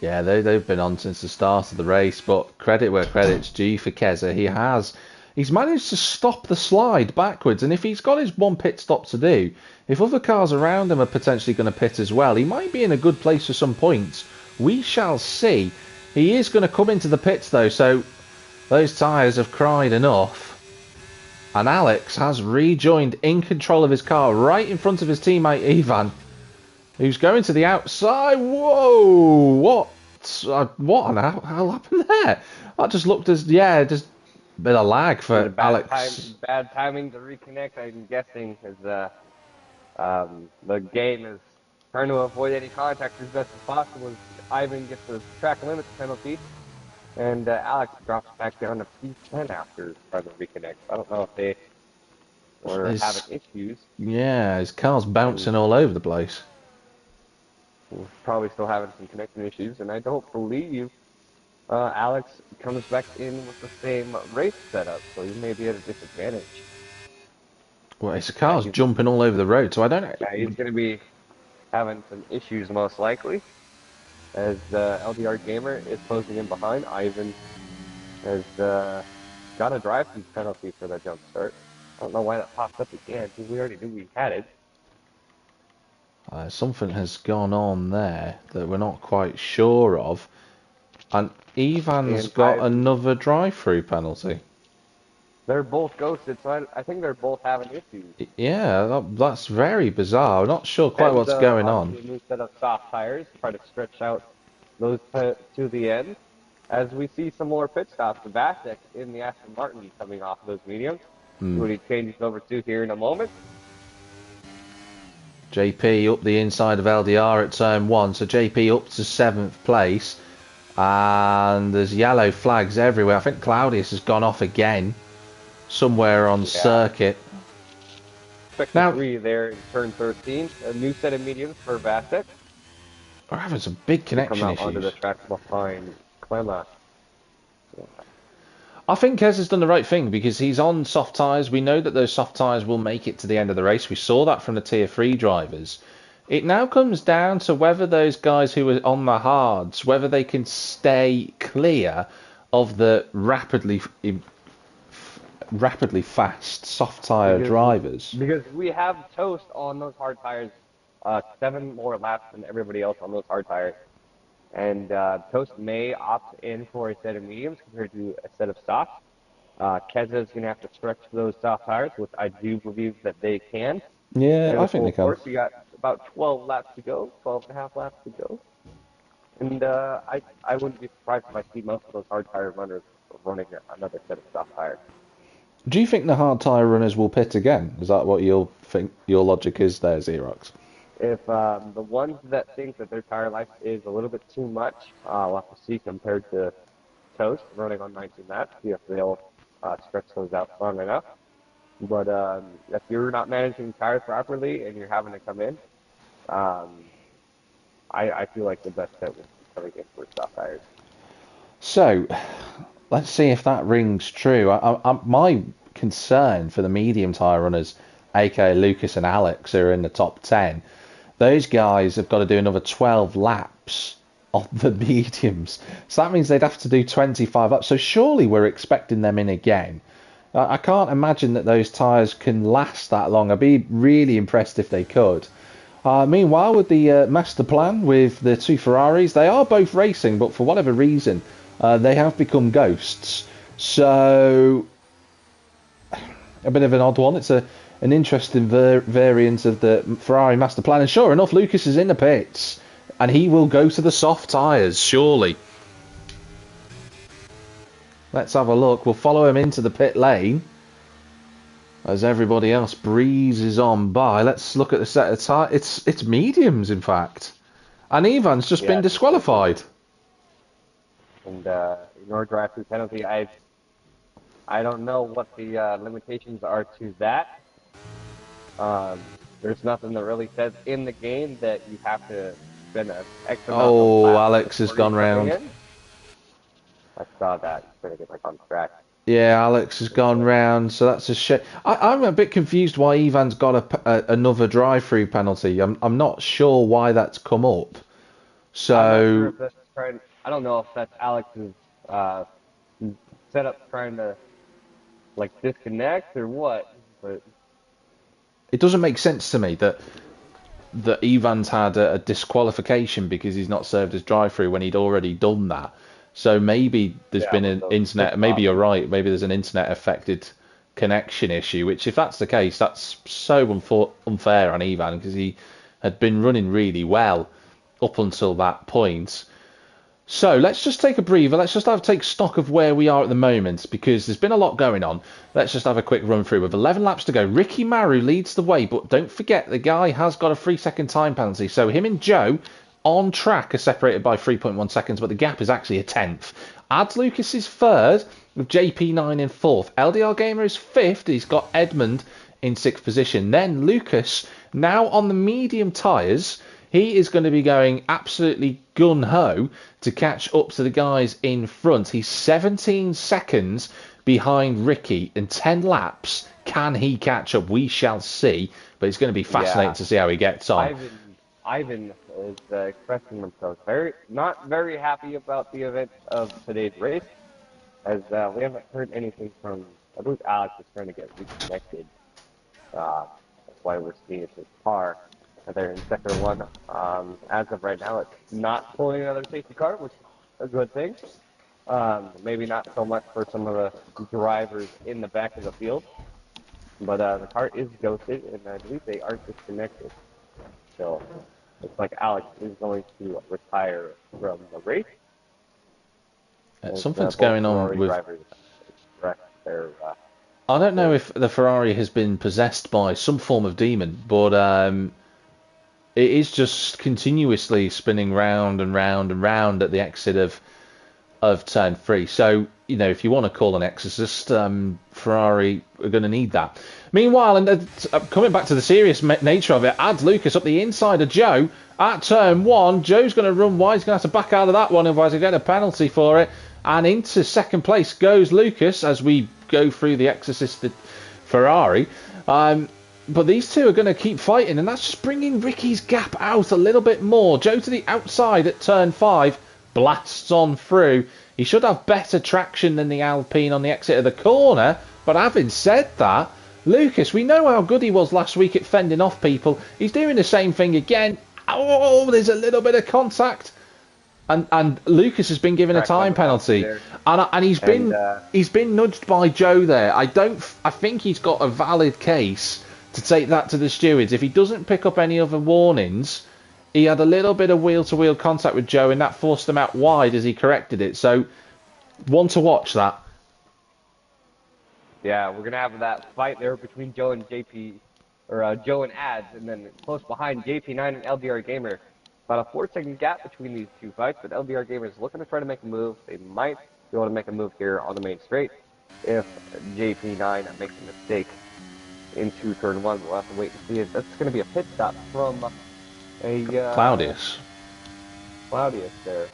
Yeah, they've been on since the start of the race, but credit where credit's due for Keza. He's managed to stop the slide backwards, and if he's got his one pit stop to do, if other cars around him are potentially going to pit as well, he might be in a good place for some points. We shall see. He is going to come into the pits though, so those tyres have cried enough. And Alex has rejoined in control of his car right in front of his teammate Ivan, who's going to the outside. Whoa! What on the hell happened there? That just looked as, just a bit of lag for Alex. Bad timing to reconnect, I'm guessing, as the game is trying to avoid any contact as best as possible. As Ivan gets the track limits penalty, and Alex drops back down to P10 after trying to reconnect. I don't know if they were having issues. Yeah, his car's bouncing all over the place. We're probably still having some connection issues, and I don't believe Alex comes back in with the same race setup, so he may be at a disadvantage. Well, his car's jumping all over the road, so I don't know. Yeah, he's going to be having some issues most likely, as LDR Gamer is closing in behind. Ivan has got a drive-through penalty for that jump start. I don't know why that popped up again, because we already knew we had it. Something has gone on there that we're not quite sure of. And Ivan's got another drive-through penalty. They're both ghosted, so I think they're both having issues. Yeah, that's very bizarre. I'm not sure quite what's going on. A new set of soft tires, try to stretch out those to the end. As we see some more pit stops, the Vasek in the Aston Martin coming off those mediums. Who he changes over to here in a moment. JP up the inside of LDR at turn 1, so JP up to 7th place. And there's yellow flags everywhere. I think Claudius has gone off again somewhere on circuit. Now 3 there in turn 13. A new set of mediums for Vasek. We're having some big connection come out issues. Onto the track behind Clemma. I think Kez has done the right thing because he's on soft tyres. We know that those soft tyres will make it to the end of the race. We saw that from the Tier 3 drivers. It now comes down to whether those guys who are on the hards, whether they can stay clear of the rapidly rapidly fast soft tyre drivers. Because we have Toast on those hard tires, 7 more laps than everybody else on those hard tires. And Toast may opt in for a set of mediums compared to a set of softs. Keza is going to have to stretch those soft tires, which I do believe that they can. Yeah, And I think they can. Of course, we got about 12 laps to go, 12 and a half laps to go. And I wouldn't be surprised if I see most of those hard tire runners running another set of soft tires. Do you think the hard tyre runners will pit again? Is that what you think your logic is there, Xerox? If the ones that think that their tire life is a little bit too much, we'll have to see compared to Toast running on 19 laps, see if they'll stretch those out long enough. But if you're not managing tires properly and you're having to come in, I feel like the best bet would be coming in for soft tires. So, let's see if that rings true. My concern for the medium tyre runners, aka Lucas and Alex, who are in the top 10, those guys have got to do another 12 laps on the mediums. So that means they'd have to do 25 laps. So surely we're expecting them in again. I can't imagine that those tyres can last that long. I'd be really impressed if they could. Meanwhile, with the master plan with the two Ferraris, they are both racing, but for whatever reason, they have become ghosts. So, a bit of an odd one. It's an interesting variant of the Ferrari master plan. And sure enough, Lucas is in the pits, and he will go to the soft tyres, surely. Let's have a look. We'll follow him into the pit lane as everybody else breezes on by. Let's look at the set of tyres. It's mediums, in fact. And Ivan's just been disqualified. And ignore drive-through penalty. I don't know what the limitations are to that. There's nothing that really says in the game that you have to spend an X amount of laps. Alex has gone round. I saw that. He's trying to get back on track. Yeah, Alex has gone round, so that's a shame. I'm a bit confused why Ivan's got another drive-through penalty. I'm not sure why that's come up. So I don't know if that's Alex's setup trying to disconnect or what, but it doesn't make sense to me that Ivan's had a disqualification because he's not served his drive-through when he'd already done that. So maybe there's been an internet. Maybe you're right. Maybe there's an internet-affected connection issue. Which, if that's the case, that's so unfair on Ivan because he had been running really well up until that point. So let's just take a breather. Let's just take stock of where we are at the moment because there's been a lot going on. Let's just have a quick run through. With 11 laps to go, Ricky Maru leads the way, but don't forget the guy has got a 3-second time penalty. So him and Joe on track are separated by 3.1 seconds, but the gap is actually a tenth. Ads Lucas is third, with JP9 in fourth. LDR Gamer is fifth. He's got Edmund in sixth position. Then Lucas, now on the medium tyres, he is going to be going absolutely gun-ho to catch up to the guys in front. He's 17 seconds behind Ricky in 10 laps. Can he catch up? We shall see, but it's going to be fascinating to see how he gets on. Ivan is expressing themselves not very happy about the event of today's race, as we haven't heard anything from. I believe Alex is trying to get reconnected. That's why we're seeing his car. They're in sector one. As of right now, it's not pulling another safety car, which is a good thing. Maybe not so much for some of the drivers in the back of the field, but the car is ghosted, and I believe they are disconnected. So looks like Alex is going to retire from the race. Something's going on with. I don't know if the Ferrari has been possessed by some form of demon, but it is just continuously spinning round and round and round at the exit of turn 3. So, you know, if you want to call an exorcist, Ferrari are going to need that. Meanwhile, and coming back to the serious nature of it, Ads Lucas up the inside of Joe at turn 1. Joe's going to run wide. He's going to have to back out of that one, otherwise he'll get a penalty for it. And into second place goes Lucas as we go through the exorcist Ferrari. But these two are going to keep fighting, and that's just bringing Ricky's gap out a little bit more. Joe to the outside at turn 5, blasts on through. He should have better traction than the Alpine on the exit of the corner, But having said that, Lucas, we know how good he was last week at fending off people. He's doing the same thing again. Oh, there's a little bit of contact. And Lucas has been given a time penalty, and he's been nudged by Joe there. I think he's got a valid case to take that to the stewards. If he doesn't pick up any other warnings, he had a little bit of wheel-to-wheel contact with Joe, and that forced him out wide as he corrected it. So, one to watch that. Yeah, we're gonna have that fight there between Joe and JP, or Joe and Ads, and then close behind JP9 and LDR Gamer. About a 4-second gap between these two fights, but LDR Gamer is looking to try to make a move. They might be able to make a move here on the main straight if JP9 makes a mistake into turn one. We'll have to wait and see. That's going to be a pit stop from Claudius there.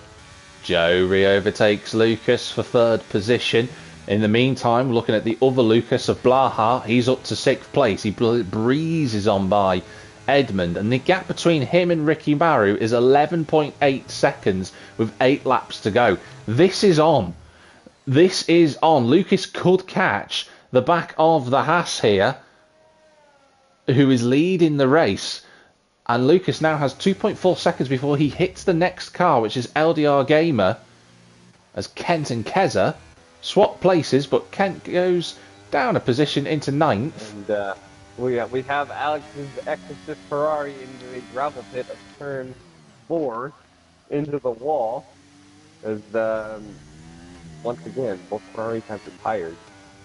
Joe re-overtakes Lucas for third position. In the meantime, looking at the other Lucas of Blaha, he's up to 6th place. He breezes on by Edmund, and the gap between him and Ricky Maru is 11.8 seconds with 8 laps to go. This is on. Lucas could catch the back of the Haas here, who is leading the race, and Lucas now has 2.4 seconds before he hits the next car, which is LDR Gamer, as Kent and Keza swap places, but Kent goes down a position into 9th. And we have Alex's Exorcist Ferrari into the gravel pit of turn 4 into the wall, as once again both Ferraris have retired.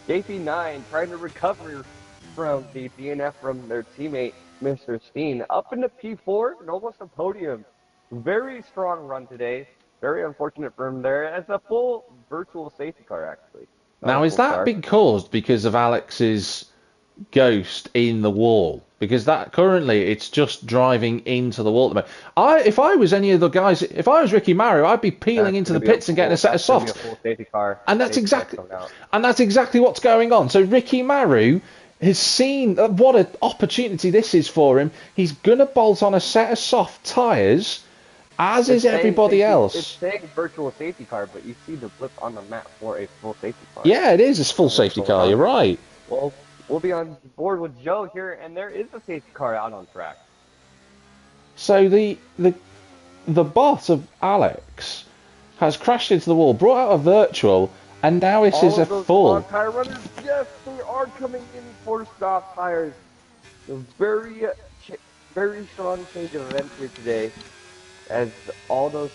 JP9 trying to recover from the DNF from their teammate Mr. Steen up into P4 and almost a podium. Very strong run today. Very unfortunate for him there. As a full virtual safety car, actually. Now, is that been caused because of Alex's ghost in the wall? Because that currently it's just driving into the wall. If I was any of the guys, if I was Ricky Maru, I'd be peeling into the pits and getting a set of softs. And that's exactly what's going on. So Ricky Maru has seen what an opportunity this is for him. He's gonna bolt on a set of soft tyres, as is everybody else. It's saying virtual safety car, but you see the blip on the map for a full safety car. Yeah, it is a full safety car. You're right. Well, we'll be on board with Joe here, and there is a safety car out on track. So the bot of Alex has crashed into the wall, brought out a virtual, and now this is a full. Tire runners, yes, they are coming in for soft tires. A very strong change of events here today, as all those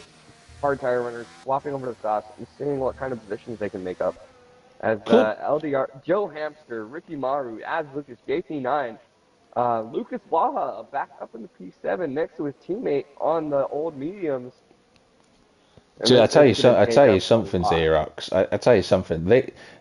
hard tire runners swapping over to softs and seeing what kind of positions they can make up. As LDR, Joe Hamster, Ricky Maru, as Lucas, JP9, Lucas Waha back up in the P7 next to his teammate on the old mediums. See, I tell you something, Xerox. I tell you something.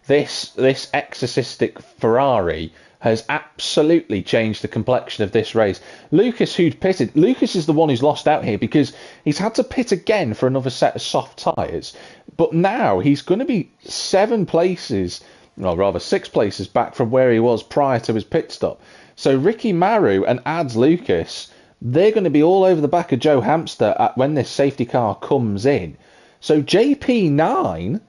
This exorcistic Ferrari has absolutely changed the complexion of this race. Lucas, who'd pitted, Lucas is the one who's lost out here because he's had to pit again for another set of soft tyres. But now he's going to be 6 places back from where he was prior to his pit stop. So Ricky Maru and Ads Lucas, they're going to be all over the back of Joe Hamster when this safety car comes in. So JP9,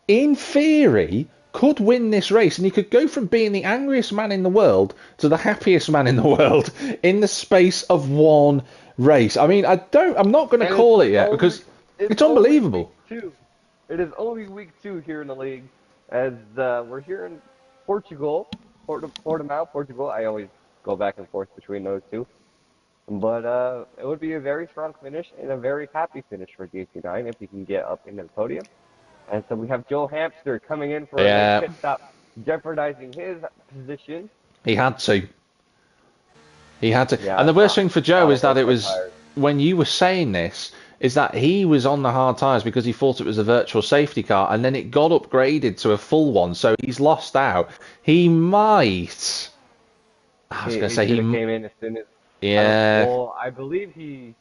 in theory, could win this race, and he could go from being the angriest man in the world to the happiest man in the world in the space of one race. I mean, I'm not going to call it yet because it's unbelievable. It is only week 2 here in the league, as we're here in Portugal, Portimao, Portugal. I always go back and forth between those two. But it would be a very strong finish and a very happy finish for JP9 if he can get up into the podium. And so we have Joe Hamster coming in for a pit stop, jeopardizing his position. He had to. Yeah, and the worst thing for Joe is that it was, when you were saying this, is that he was on the hard tyres because he thought it was a virtual safety car, and then it got upgraded to a full one, so he's lost out. He might... I was going to say he came in as soon as... Yeah. Well, I believe he...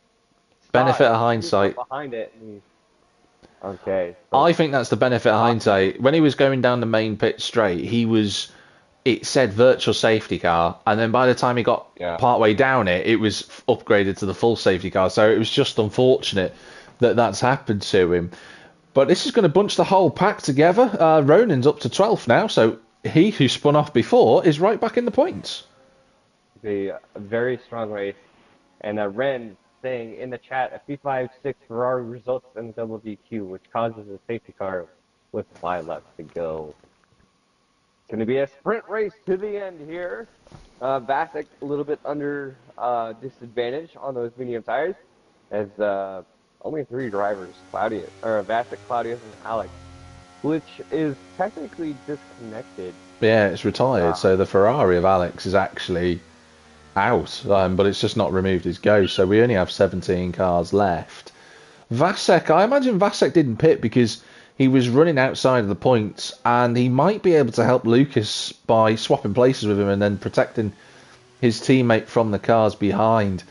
Benefit of hindsight. Behind it. Okay. So. I think that's the benefit of hindsight. When he was going down the main pit straight, it said virtual safety car, and then by the time he got partway down it was upgraded to the full safety car. So it was just unfortunate that that's happened to him. But this is going to bunch the whole pack together. Ronan's up to 12th now, so he who spun off before is right back in the points. A very strong race. And Ren saying in the chat, a P56 Ferrari results in a double DQ, which causes a safety car with 5 laps to go. It's going to be a sprint race to the end here. Vasek a little bit under disadvantage on those medium tires, as only 3 drivers, Vasek, Claudius, and Alex, which is technically disconnected. Yeah, it's retired, so the Ferrari of Alex is actually out, but it's just not removed his ghost, so we only have 17 cars left. Vasek, I imagine Vasek didn't pit because he was running outside of the points, and he might be able to help Lucas by swapping places with him and then protecting his teammate from the cars behind.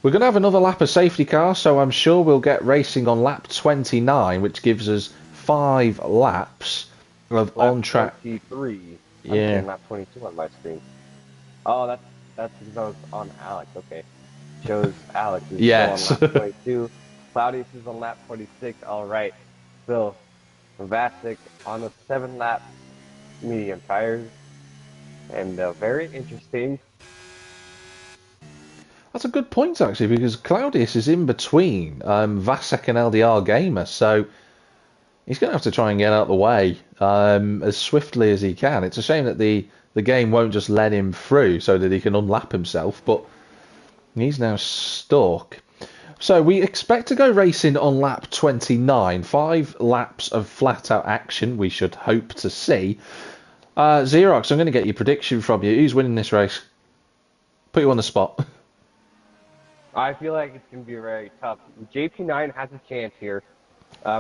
We're going to have another lap of safety car, so I'm sure we'll get racing on lap 29, which gives us 5 laps of on-track. 23. Yeah. Lap 22 on my screen. Oh, that's because I was on Alex. Okay. Shows Alex is Yes. still on lap 22. Claudius is on lap 26. All right. So, Vasek on the 7-lap medium tires. And very interesting. That's a good point, actually, because Claudius is in between Vasek and LDR Gamer, so he's going to have to try and get out of the way as swiftly as he can. It's a shame that the game won't just let him through so that he can unlap himself, but he's now stuck. So we expect to go racing on lap 29. 5 laps of flat-out action we should hope to see. Xerox, I'm going to get your prediction from you. Who's winning this race? Put you on the spot. I feel like it's going to be very tough. JP9 has a chance here.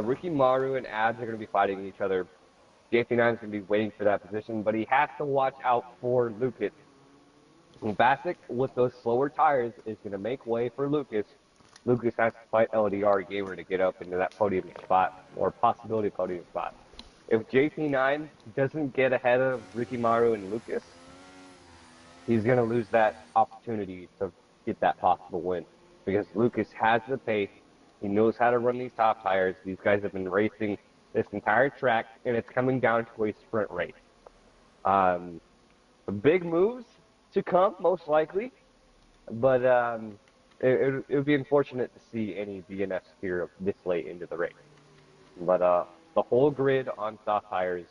Ricky Maru and Abs are going to be fighting each other. JP9 is going to be waiting for that position, but he has to watch out for Lucas. Vasek, with those slower tires, is going to make way for Lucas. Lucas has to fight LDR Gamer to get up into that podium spot, or possibility podium spot. If JP9 doesn't get ahead of Ricky Maru and Lucas, he's going to lose that opportunity to get that possible win. Because Lucas has the pace, he knows how to run these top tires. These guys have been racing this entire track, and it's coming down to a sprint race. Big moves to come, most likely, but it would be unfortunate to see any DNFs here this late into the race. But the whole grid on soft tires,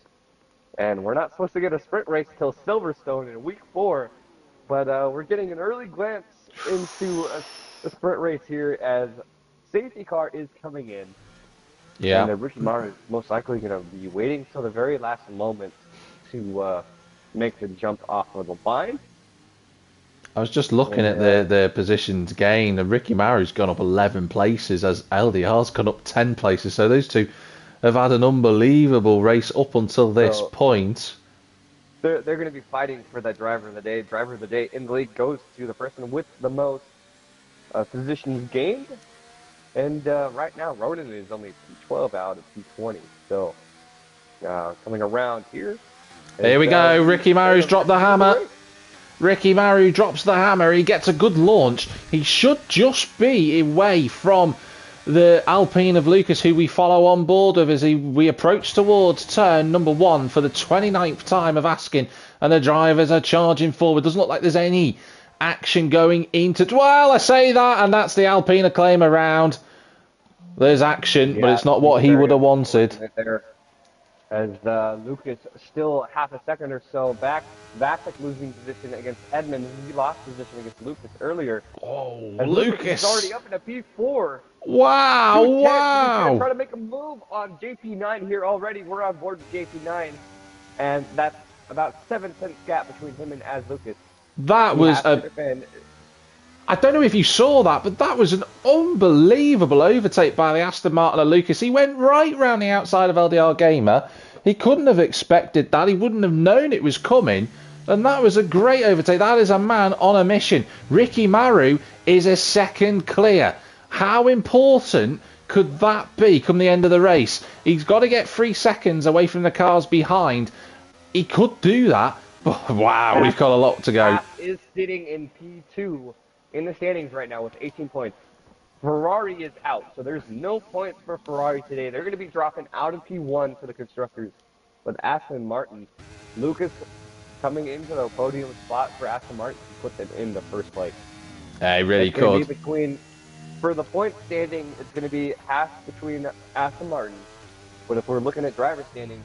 and we're not supposed to get a sprint race till Silverstone in week 4, but we're getting an early glance into a sprint race here as safety car is coming in. Yeah. And Ricky Maru is most likely going to be waiting till the very last moment to make the jump off of the line. I was just looking at their positions gained, and Ricky Maru's gone up 11 places as LDR's gone up 10 places. So those two have had an unbelievable race up until this point. They're going to be fighting for that driver of the day. Driver of the day in the league goes to the person with the most positions gained. And right now, Ronan is only P12 out of P20. So coming around here. Here we go. Ricky Maru's dropped the hammer. Ricky Maru drops the hammer. He gets a good launch. He should just be away from the Alpine of Lucas, who we follow on board of as we approach towards turn number 1 for the 29th time of asking. And the drivers are charging forward. Doesn't look like there's any action going into... Well, I say that, and that's the Alpine acclaim around. There's action, but it's not what he would have wanted. As Lucas still half a second or so back. Vasek losing position against Edmund. He lost position against Lucas earlier. Oh, and Lucas is already up in a P4. Wow, wow. He's going to try to make a move on JP9 here already. We're on board with JP9. And that's about 7 cents gap between him and Az Lucas. That was I don't know if you saw that, but that was an unbelievable overtake by the Aston Martin of Lucas. He went right round the outside of LDR Gamer. He couldn't have expected that. He wouldn't have known it was coming. And that was a great overtake. That is a man on a mission. Ricky Maru is a second clear. How important could that be come the end of the race? He's got to get 3 seconds away from the cars behind. He could do that. But wow, we've got a lot to go. Is sitting in P2 in the standings right now with 18 points. Ferrari is out, so there's no points for Ferrari today. They're going to be dropping out of P1 for the constructors. with Aston Martin. Lucas coming into the podium spot for Aston Martin to put them in the first place. Yeah, he really It's going to could. be between, for the point standing, it's going to be half between Aston Martin. But if we're looking at driver standings,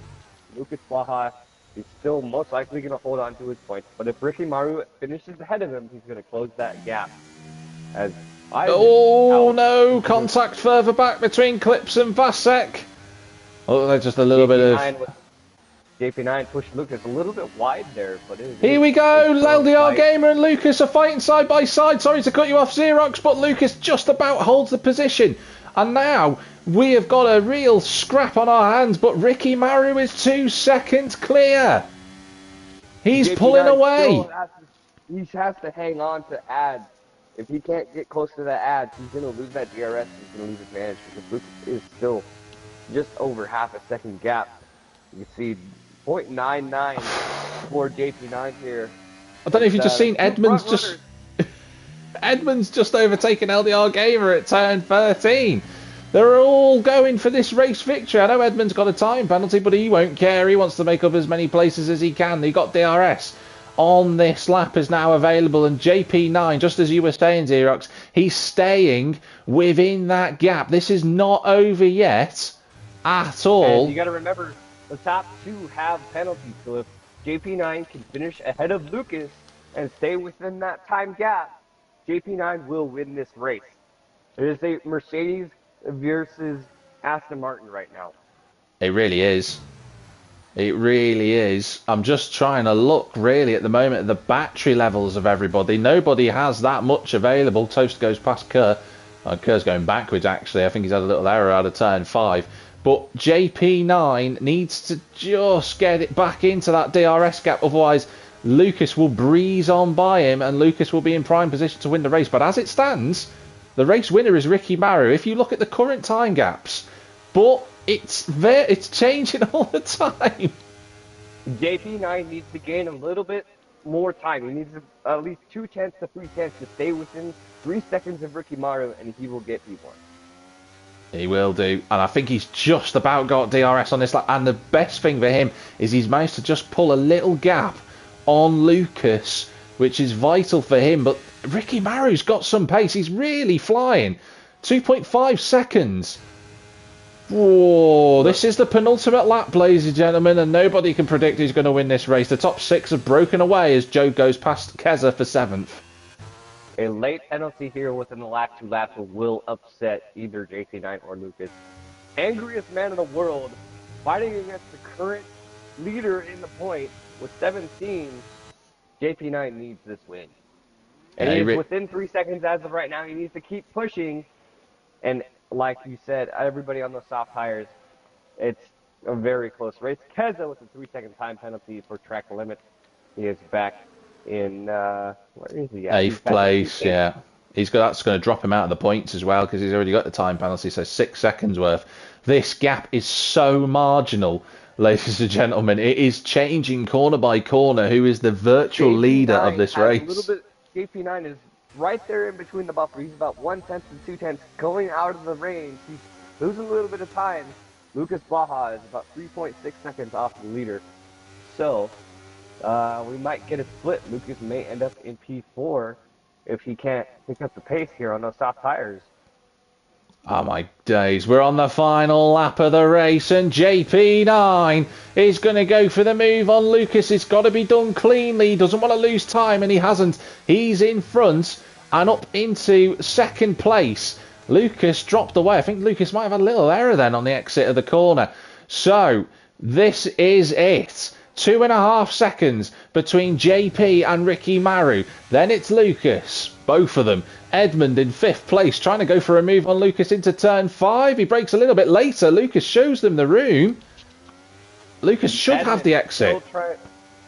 Lucas Blaha is still most likely going to hold on to his points. But if Ricky Maru finishes ahead of him, he's going to close that gap. As Oh no, contact further back between Clips and Vasek. Oh, there's just a little bit of... JP9 pushed Lucas a little bit wide there, but Here we go, LDR Gamer and Lucas are fighting side by side. Sorry to cut you off, Xerox, but Lucas just about holds the position. And now we have got a real scrap on our hands, but Ricky Maru is 2 seconds clear. He's pulling away. He has to hang on to ads. If he can't get close to that ads, he's going to lose that DRS. He's going to lose advantage because Lucas is still just over half a second gap. You can see 0.99 for JP9 here. I don't know if you've just seen Edmonds just... Edmonds just overtaken LDR Gamer at turn 13. They're all going for this race victory. I know Edmonds got a time penalty, but he won't care. He wants to make up as many places as he can. He got DRS on this lap is now available, and JP9, just as you were saying, Xerox, he's staying within that gap. This is not over yet at all. And you got to remember, the top two have penalties, so if JP9 can finish ahead of Lucas and stay within that time gap, JP9 will win this race. It is a Mercedes versus Aston Martin right now. It really is. It really is. I'm just trying to look really at the moment at the battery levels of everybody. Nobody has that much available. Toast goes past Kerr. Kerr's going backwards actually. I think he's had a little error out of turn 5. But JP9 needs to just get it back into that DRS gap. Otherwise, Lucas will breeze on by him and Lucas will be in prime position to win the race. But as it stands, the race winner is Ricky Maru. If you look at the current time gaps, but it's changing all the time. JP9 needs to gain a little bit more time. He needs at least 2/10 to 3/10 to stay within 3 seconds of Ricky Maru, and he will get P1. He will do, and I think he's just about got DRS on this lap. And the best thing for him is he's managed to just pull a little gap on Lucas, which is vital for him. But Ricky Maru's got some pace. He's really flying. 2.5 seconds. Whoa, this is the penultimate lap, ladies and gentlemen, and nobody can predict who's going to win this race. The top 6 have broken away as Joe goes past Keza for 7th. A late penalty here within the last 2 laps will upset either JP9 or Lucas. Angriest man in the world, fighting against the current leader in the point with 17. JP9 needs this win. And he is within 3 seconds as of right now. He needs to keep pushing. And like you said, everybody on those soft tires, it's a very close race. Keza with a 3-second time penalty for track limit. He is back in, where is he at? 8th place, yeah. That's going to drop him out of the points as well because he's already got the time penalty, so 6 seconds worth. This gap is so marginal, ladies and gentlemen. It is changing corner by corner who is the virtual leader of this race. A little bit, JP9 is right there in between the buffer. He's about 1/10 to 2/10 going out of the range. He's losing a little bit of time. Lucas Baja is about 3.6 seconds off the leader. So, we might get a split. Lucas may end up in P4 if he can't pick up the pace here on those soft tires. Oh my days, we're on the final lap of the race and JP9 is going to go for the move on Lucas. It's got to be done cleanly. He doesn't want to lose time and he hasn't. He's in front and up into 2nd place. Lucas dropped away. I think Lucas might have had a little error then on the exit of the corner. So, this is it. 2.5 seconds between JP and Ricky Maru. Then it's Lucas. Both of them. Edmund in 5th place, trying to go for a move on Lucas into turn 5. He brakes a little bit later. Lucas shows them the room. Lucas should have the exit.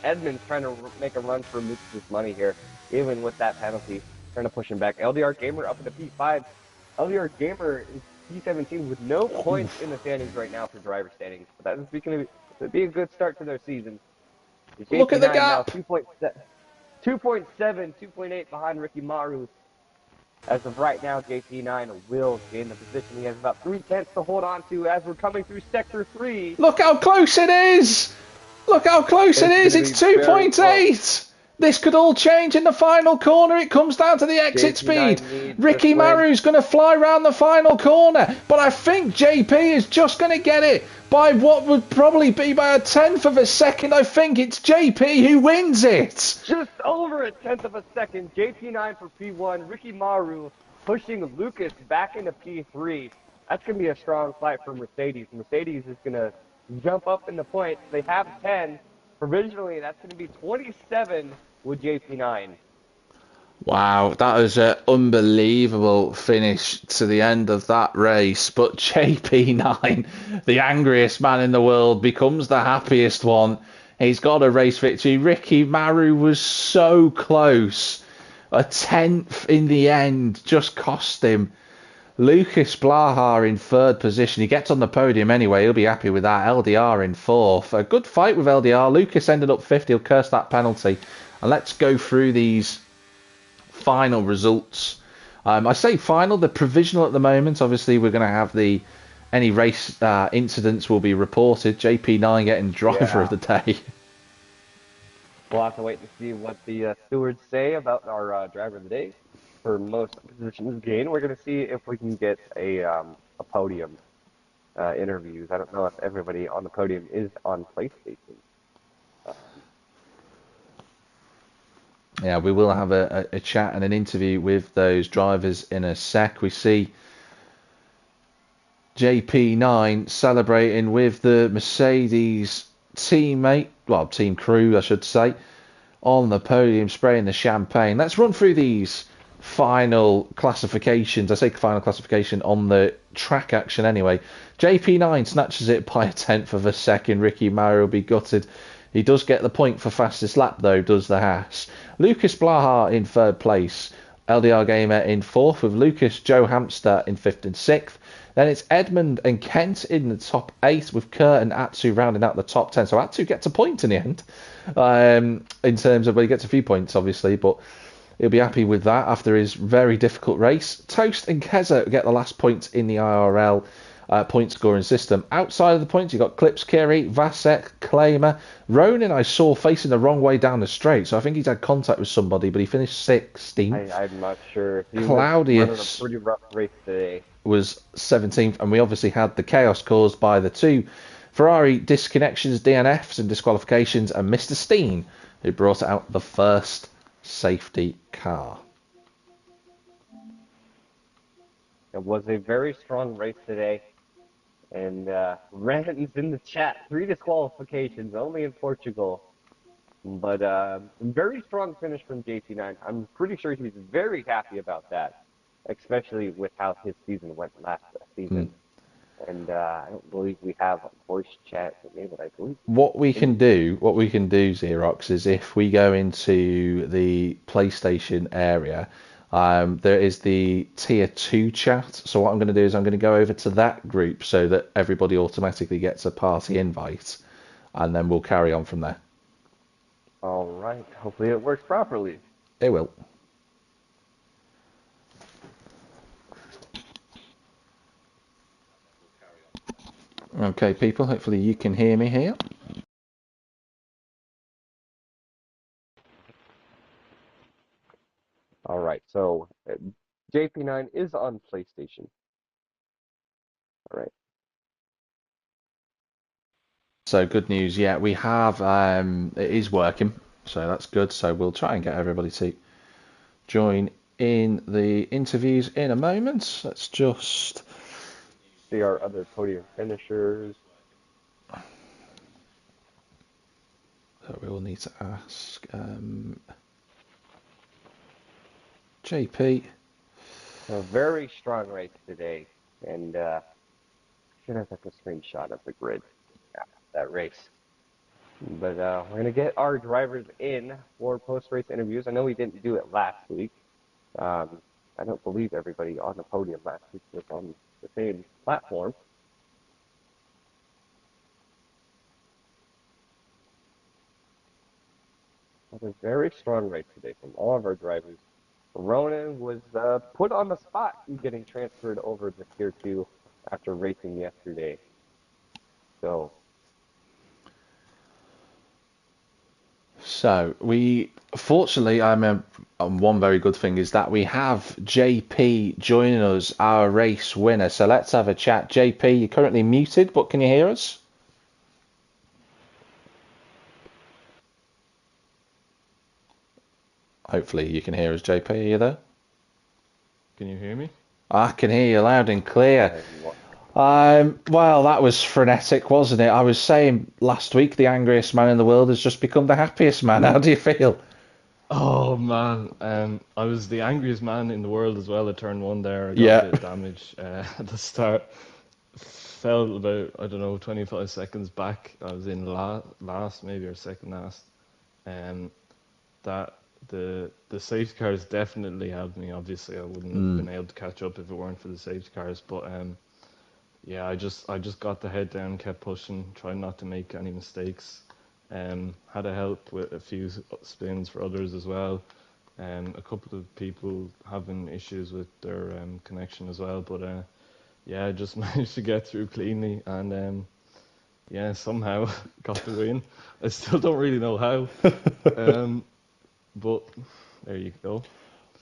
Edmund's trying to make a run for Lucas's money here, even with that penalty. Trying to push him back. LDR Gamer up into P5. LDR Gamer is P17 with no points in the standings right now for driver standings. But that is going to be a good start to their season. Look at the gap. 2.7, 2.8 behind Ricky Maru. As of right now, JP9 will gain the position. He has about 3/10 to hold on to as we're coming through Sector 3. Look how close it is! Look how close it It's is! going to It's be very close. 2.8! This could all change in the final corner. It comes down to the exit speed. JP9 needs this Ricky win. Maru's going to fly round the final corner, but I think JP is just going to get it by what would probably be by a tenth of a second. I think it's JP who wins it. Just over a tenth of a second. JP9 for P1. Ricky Maru pushing Lucas back into P3. That's going to be a strong fight for Mercedes. Mercedes is going to jump up in the points. They have 10. Provisionally, that's going to be 27 with JP9. Wow, that was an unbelievable finish to the end of that race. But JP9, the angriest man in the world, becomes the happiest one. He's got a race victory. Ricky Maru was so close. A tenth in the end just cost him. Lucas Blaha in third position. He gets on the podium anyway. He'll be happy with that. LDR in fourth. A good fight with LDR. Lucas ended up fifth. He'll curse that penalty. And let's go through these final results. I say final, they're provisional at the moment. Obviously, we're going to have any race incidents will be reported. JP9 getting driver of the day. We'll have to wait to see what the stewards say about our driver of the day for most positions gained. We're going to see if we can get a podium interviews. I don't know if everybody on the podium is on PlayStation. Yeah, we will have a chat and an interview with those drivers in a sec. We see JP9 celebrating with the Mercedes team crew, I should say, on the podium, spraying the champagne. Let's run through these final classifications. I say final classification on the track action anyway. JP9 snatches it by a tenth of a second. Ricky Maru will be gutted. He does get the point for fastest lap, though, does the Haas. Lucas Blaha in third place. LDR Gamer in fourth, with Lucas Joe Hamster in fifth and sixth. Then it's Edmund and Kent in the top 8, with Kurt and Atsu rounding out the top 10. So Atsu gets a point in the end, in terms of, well, he gets a few points, obviously, but he'll be happy with that after his very difficult race. Toast and Keza get the last points in the IRL point scoring system. Outside of the points, you've got Clips, Kiri, Vasek, Claimer. Ronan I saw facing the wrong way down the straight, so I think he's had contact with somebody, but he finished 16th. I'm not sure. He Claudius was running a pretty rough race today. Was 17th, and we obviously had the chaos caused by the two Ferrari disconnections, DNFs and disqualifications, and Mr. Steen, who brought out the first safety car. It was a very strong race today. And Rand's in the chat. 3 disqualifications, only in Portugal. But very strong finish from JP9. I'm pretty sure he's very happy about that, especially with how his season went last season. And I don't believe we have a voice chat enabled, I believe. What we can do, Xerox, is if we go into the PlayStation area, there is the tier 2 chat. So what I'm going to do is I'm going to go over to that group so that everybody automatically gets a party invite, and then we'll carry on from there. All right. Hopefully it works properly. It will. Okay, people, hopefully you can hear me here. All right, so JP9 is on PlayStation. All right. So good news, yeah, we have, it is working, so that's good. So we'll try and get everybody to join in the interviews in a moment. Let's just See our other podium finishers. So we will need to ask JP. A very strong race today, and should have took a screenshot of the grid after that race. But we're going to get our drivers in for post-race interviews. I know we didn't do it last week. I don't believe everybody on the podium last week was on the same platform. It was a very strong race today from all of our drivers. Ronan was put on the spot in getting transferred over to Tier 2 after racing yesterday. So, So we, fortunately, one very good thing is that we have JP joining us, our race winner. So let's have a chat. JP, you're currently muted, but can you hear us? Hopefully you can hear us, JP. Are you there? Can you hear me? I can hear you loud and clear. what? Well, that was frenetic, wasn't it? I was saying last week the angriest man in the world has just become the happiest man. How do you feel? Oh man, I was the angriest man in the world as well at turn one there. I got a Yeah. bit of damage at the start. Fell about, I don't know, 25 seconds back. I was in last maybe or second last. Um, that the safety cars definitely helped me. Obviously, I wouldn't have been able to catch up if it weren't for the safety cars. But yeah, I just got the head down, kept pushing, tried not to make any mistakes. Had a help with a few spins for others as well. A couple of people having issues with their connection as well, but yeah, I just managed to get through cleanly and yeah, somehow got the win. I still don't really know how, um, but there you go.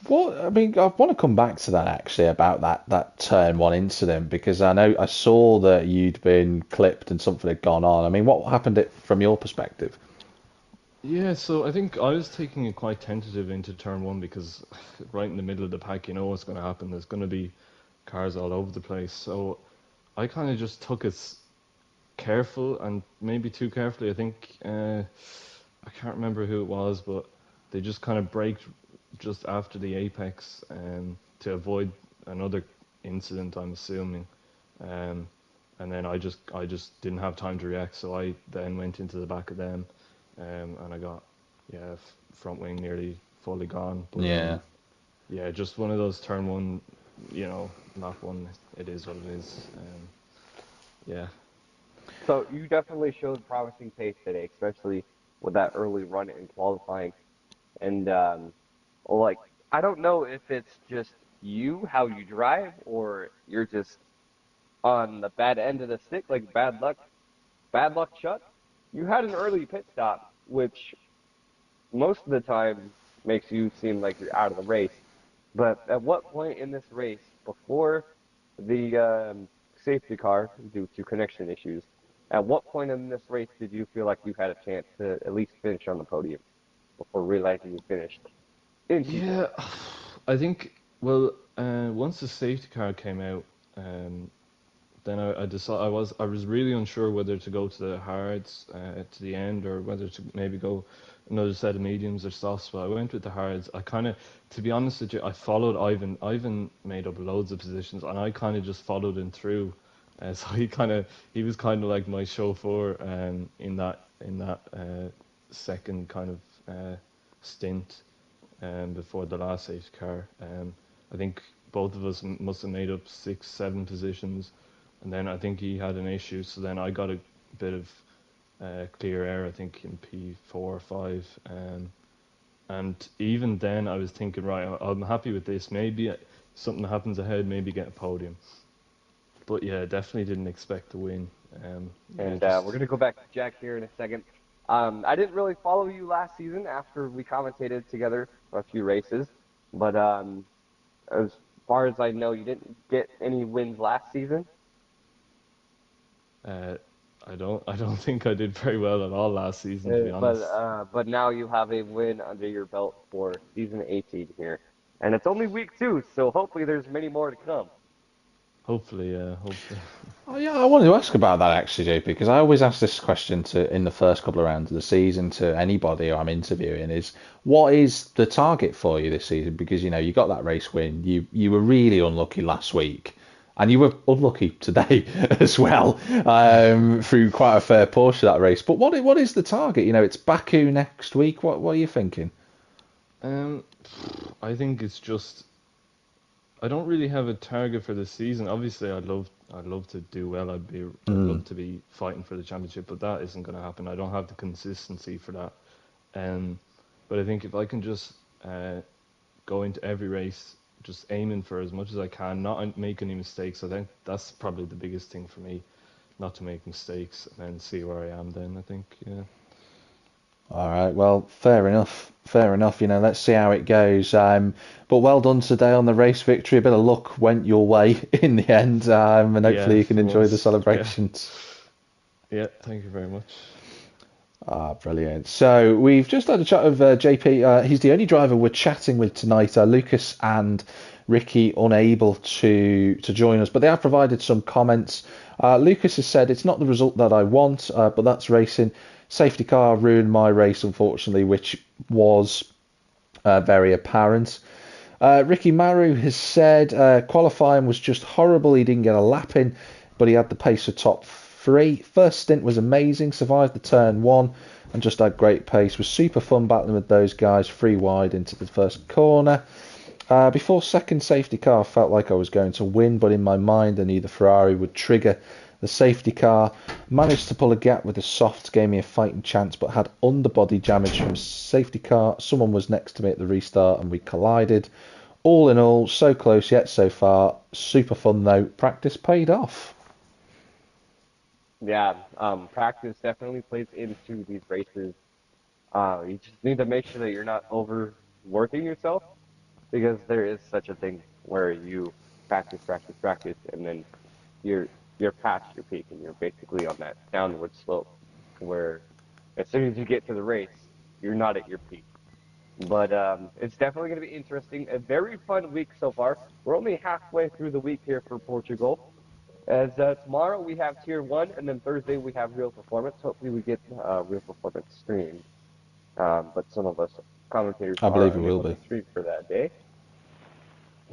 Well, I mean, I want to come back to that actually about that turn one incident because I know I saw that you'd been clipped and something had gone on. I mean, what happened from your perspective? Yeah, so I think I was taking it quite tentative into turn one because right in the middle of the pack, you know what's going to happen. There's going to be cars all over the place. So I kind of just took it careful and maybe too carefully. I think I can't remember who it was, but they just kind of braked just after the apex to avoid another incident, I'm assuming. Um, and then I just didn't have time to react, so I then went into the back of them, and I got yeah front wing nearly fully gone. But Yeah. yeah, just one of those turn one, lap one. It is what it is. Yeah. So you definitely showed promising pace today, especially with that early run in qualifying. And like, I don't know if it's just you, how you drive, or you're just on the bad end of the stick, like bad luck shut. You had an early pit stop, which most of the time makes you seem like you're out of the race. But at what point in this race, before the safety car due to connection issues, at what point in this race did you feel like you had a chance to at least finish on the podium before realizing you finished in P4? Yeah, I think, well, once the safety car came out, um, then I decided I was really unsure whether to go to the hards to the end or whether to maybe go another set of mediums or softs. But I went with the hards. I kind of, to be honest with you, I followed Ivan. Ivan made up loads of positions, and I kind of just followed him through. So he was kind of like my chauffeur in that second kind of stint before the last safety car. I think both of us must have made up 6, 7 positions, and then I think he had an issue. So then I got a bit of clear air, I think in P4 or 5, and even then I was thinking, right, I'm happy with this. Maybe something happens ahead, maybe get a podium. But yeah, definitely didn't expect to win. Yeah, And we're just going to go back to Jack here in a second. I didn't really follow you last season after we commentated together for a few races, but as far as I know, you didn't get any wins last season. uh, I don't think I did very well at all last season, to be honest. But now you have a win under your belt for season 18 here, and it's only week 2, so hopefully there's many more to come. Hopefully, hopefully. Oh, yeah, I wanted to ask about that actually, JP, because I always ask this question in the first couple of rounds of the season to anybody who I'm interviewing is what is the target for you this season? Because you got that race win, you were really unlucky last week, and you were unlucky today as well through quite a fair portion of that race. But what is the target? It's Baku next week. What are you thinking? Um, I think it's just I don't really have a target for the season. Obviously, I'd love to do well. I'd Mm. love to be fighting for the championship, but that isn't going to happen. I don't have the consistency for that. Um, but I think if I can just uh, go into every race just aiming for as much as I can, not make any mistakes. I think that's probably the biggest thing for me, not to make mistakes, and then see where I am then, I think, yeah. All right, well, fair enough. Fair enough. Let's see how it goes. But well done today on the race victory. A bit of luck went your way in the end, and hopefully Yeah, you can for enjoy the once. celebrations. Yeah, thank you very much. Ah, brilliant. So we've just had a chat with JP. He's the only driver we're chatting with tonight. Lucas and Ricky unable to join us, but they have provided some comments. Lucas has said it's not the result that I want, but that's racing. Safety car ruined my race, unfortunately, which was very apparent. Ricky Maru has said qualifying was just horrible. He didn't get a lap in, but he had the pace of top three. First stint was amazing, survived the turn one, and just had great pace. Was super fun battling with those guys, three wide into the first corner. Before second safety car, I felt like I was going to win, but in my mind, I knew the Ferrari would trigger the safety car. Managed to pull a gap with the softs, gave me a fighting chance, but had underbody damage from safety car. Someone was next to me at the restart, and we collided. All in all, so close yet so far. Super fun though. Practice paid off. Yeah, practice definitely plays into these races. You just need to make sure that you're not overworking yourself, because there is such a thing where you practice, and then you're past your peak, and you're basically on that downward slope, where as soon as you get to the race, you're not at your peak. But it's definitely going to be interesting. A very fun week so far. We're only halfway through the week here for Portugal. As tomorrow we have Tier 1, and then Thursday we have Real Performance. Hopefully we get Real Performance streamed. But some of us commentators I are believe it will unable to be. stream for that day.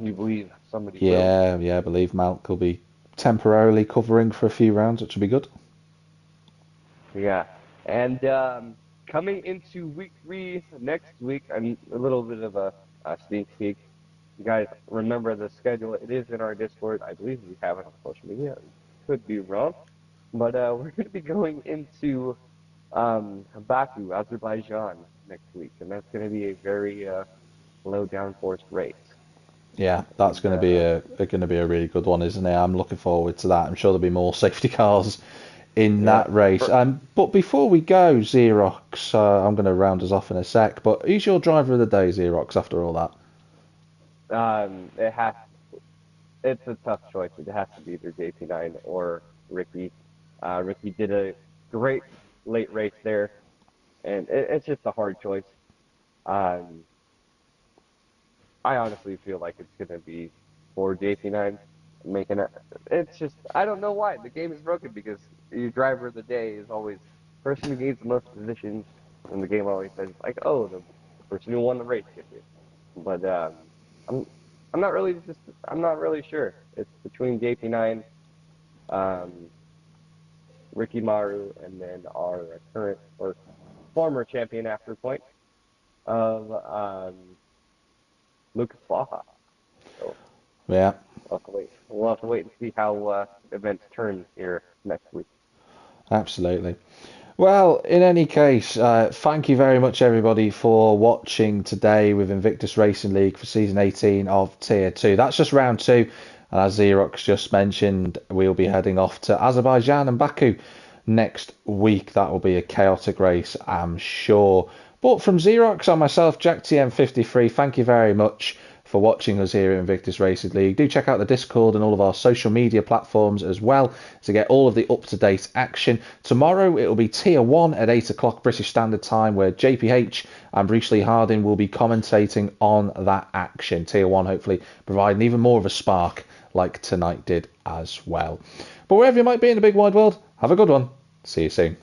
You believe somebody will? Yeah, I believe Malk will be temporarily covering for a few rounds, which will be good. Yeah. And coming into week 3 next week, I'm a little bit of a sneak peek. You guys remember the schedule. It is in our Discord. I believe we have it on social media. Could be wrong. But we're going to be going into Baku, Azerbaijan next week. And that's going to be a very low downforce race. Yeah, that's And going to be a really good one, isn't it? I'm looking forward to that. I'm sure there'll be more safety cars in yeah. that race. But before we go, Xerox, I'm going to round us off in a sec. But who's your driver of the day, Xerox? After all that, It has. It's a tough choice. It has to be either JP9 or Ricky. Ricky did a great late race there, and it's just a hard choice. Um, I honestly feel like it's going to be for JP9 making it. It's just, I don't know why. The game is broken because your driver of the day is always the person who gains the most positions, and the game always says, like, oh, the person who won the race gets it. But I'm, I'm not really sure. It's between JP9, um, Ricky Maru, and then our current or former champion after point of Lucas Baja. So yeah, we'll have to wait. We'll have to wait and see how events turn here next week. absolutely. Well, in any case, thank you very much, everybody, for watching today with Invictus Racing League for Season 18 of Tier 2. That's just round 2. And as Xerox just mentioned, we'll be heading off to Azerbaijan and Baku next week. That will be a chaotic race, I'm sure. But from Xerox and myself, Jack TM53, thank you very much for watching us here at Invictus Racing League. Do check out the Discord and all of our social media platforms as well to get all of the up-to-date action. Tomorrow it will be Tier 1 at 8 o'clock British Standard Time, where JPH and Bruce Lee Harding will be commentating on that action. Tier 1 hopefully providing even more of a spark like tonight did as well. But wherever you might be in the big wide world, have a good one. See you soon.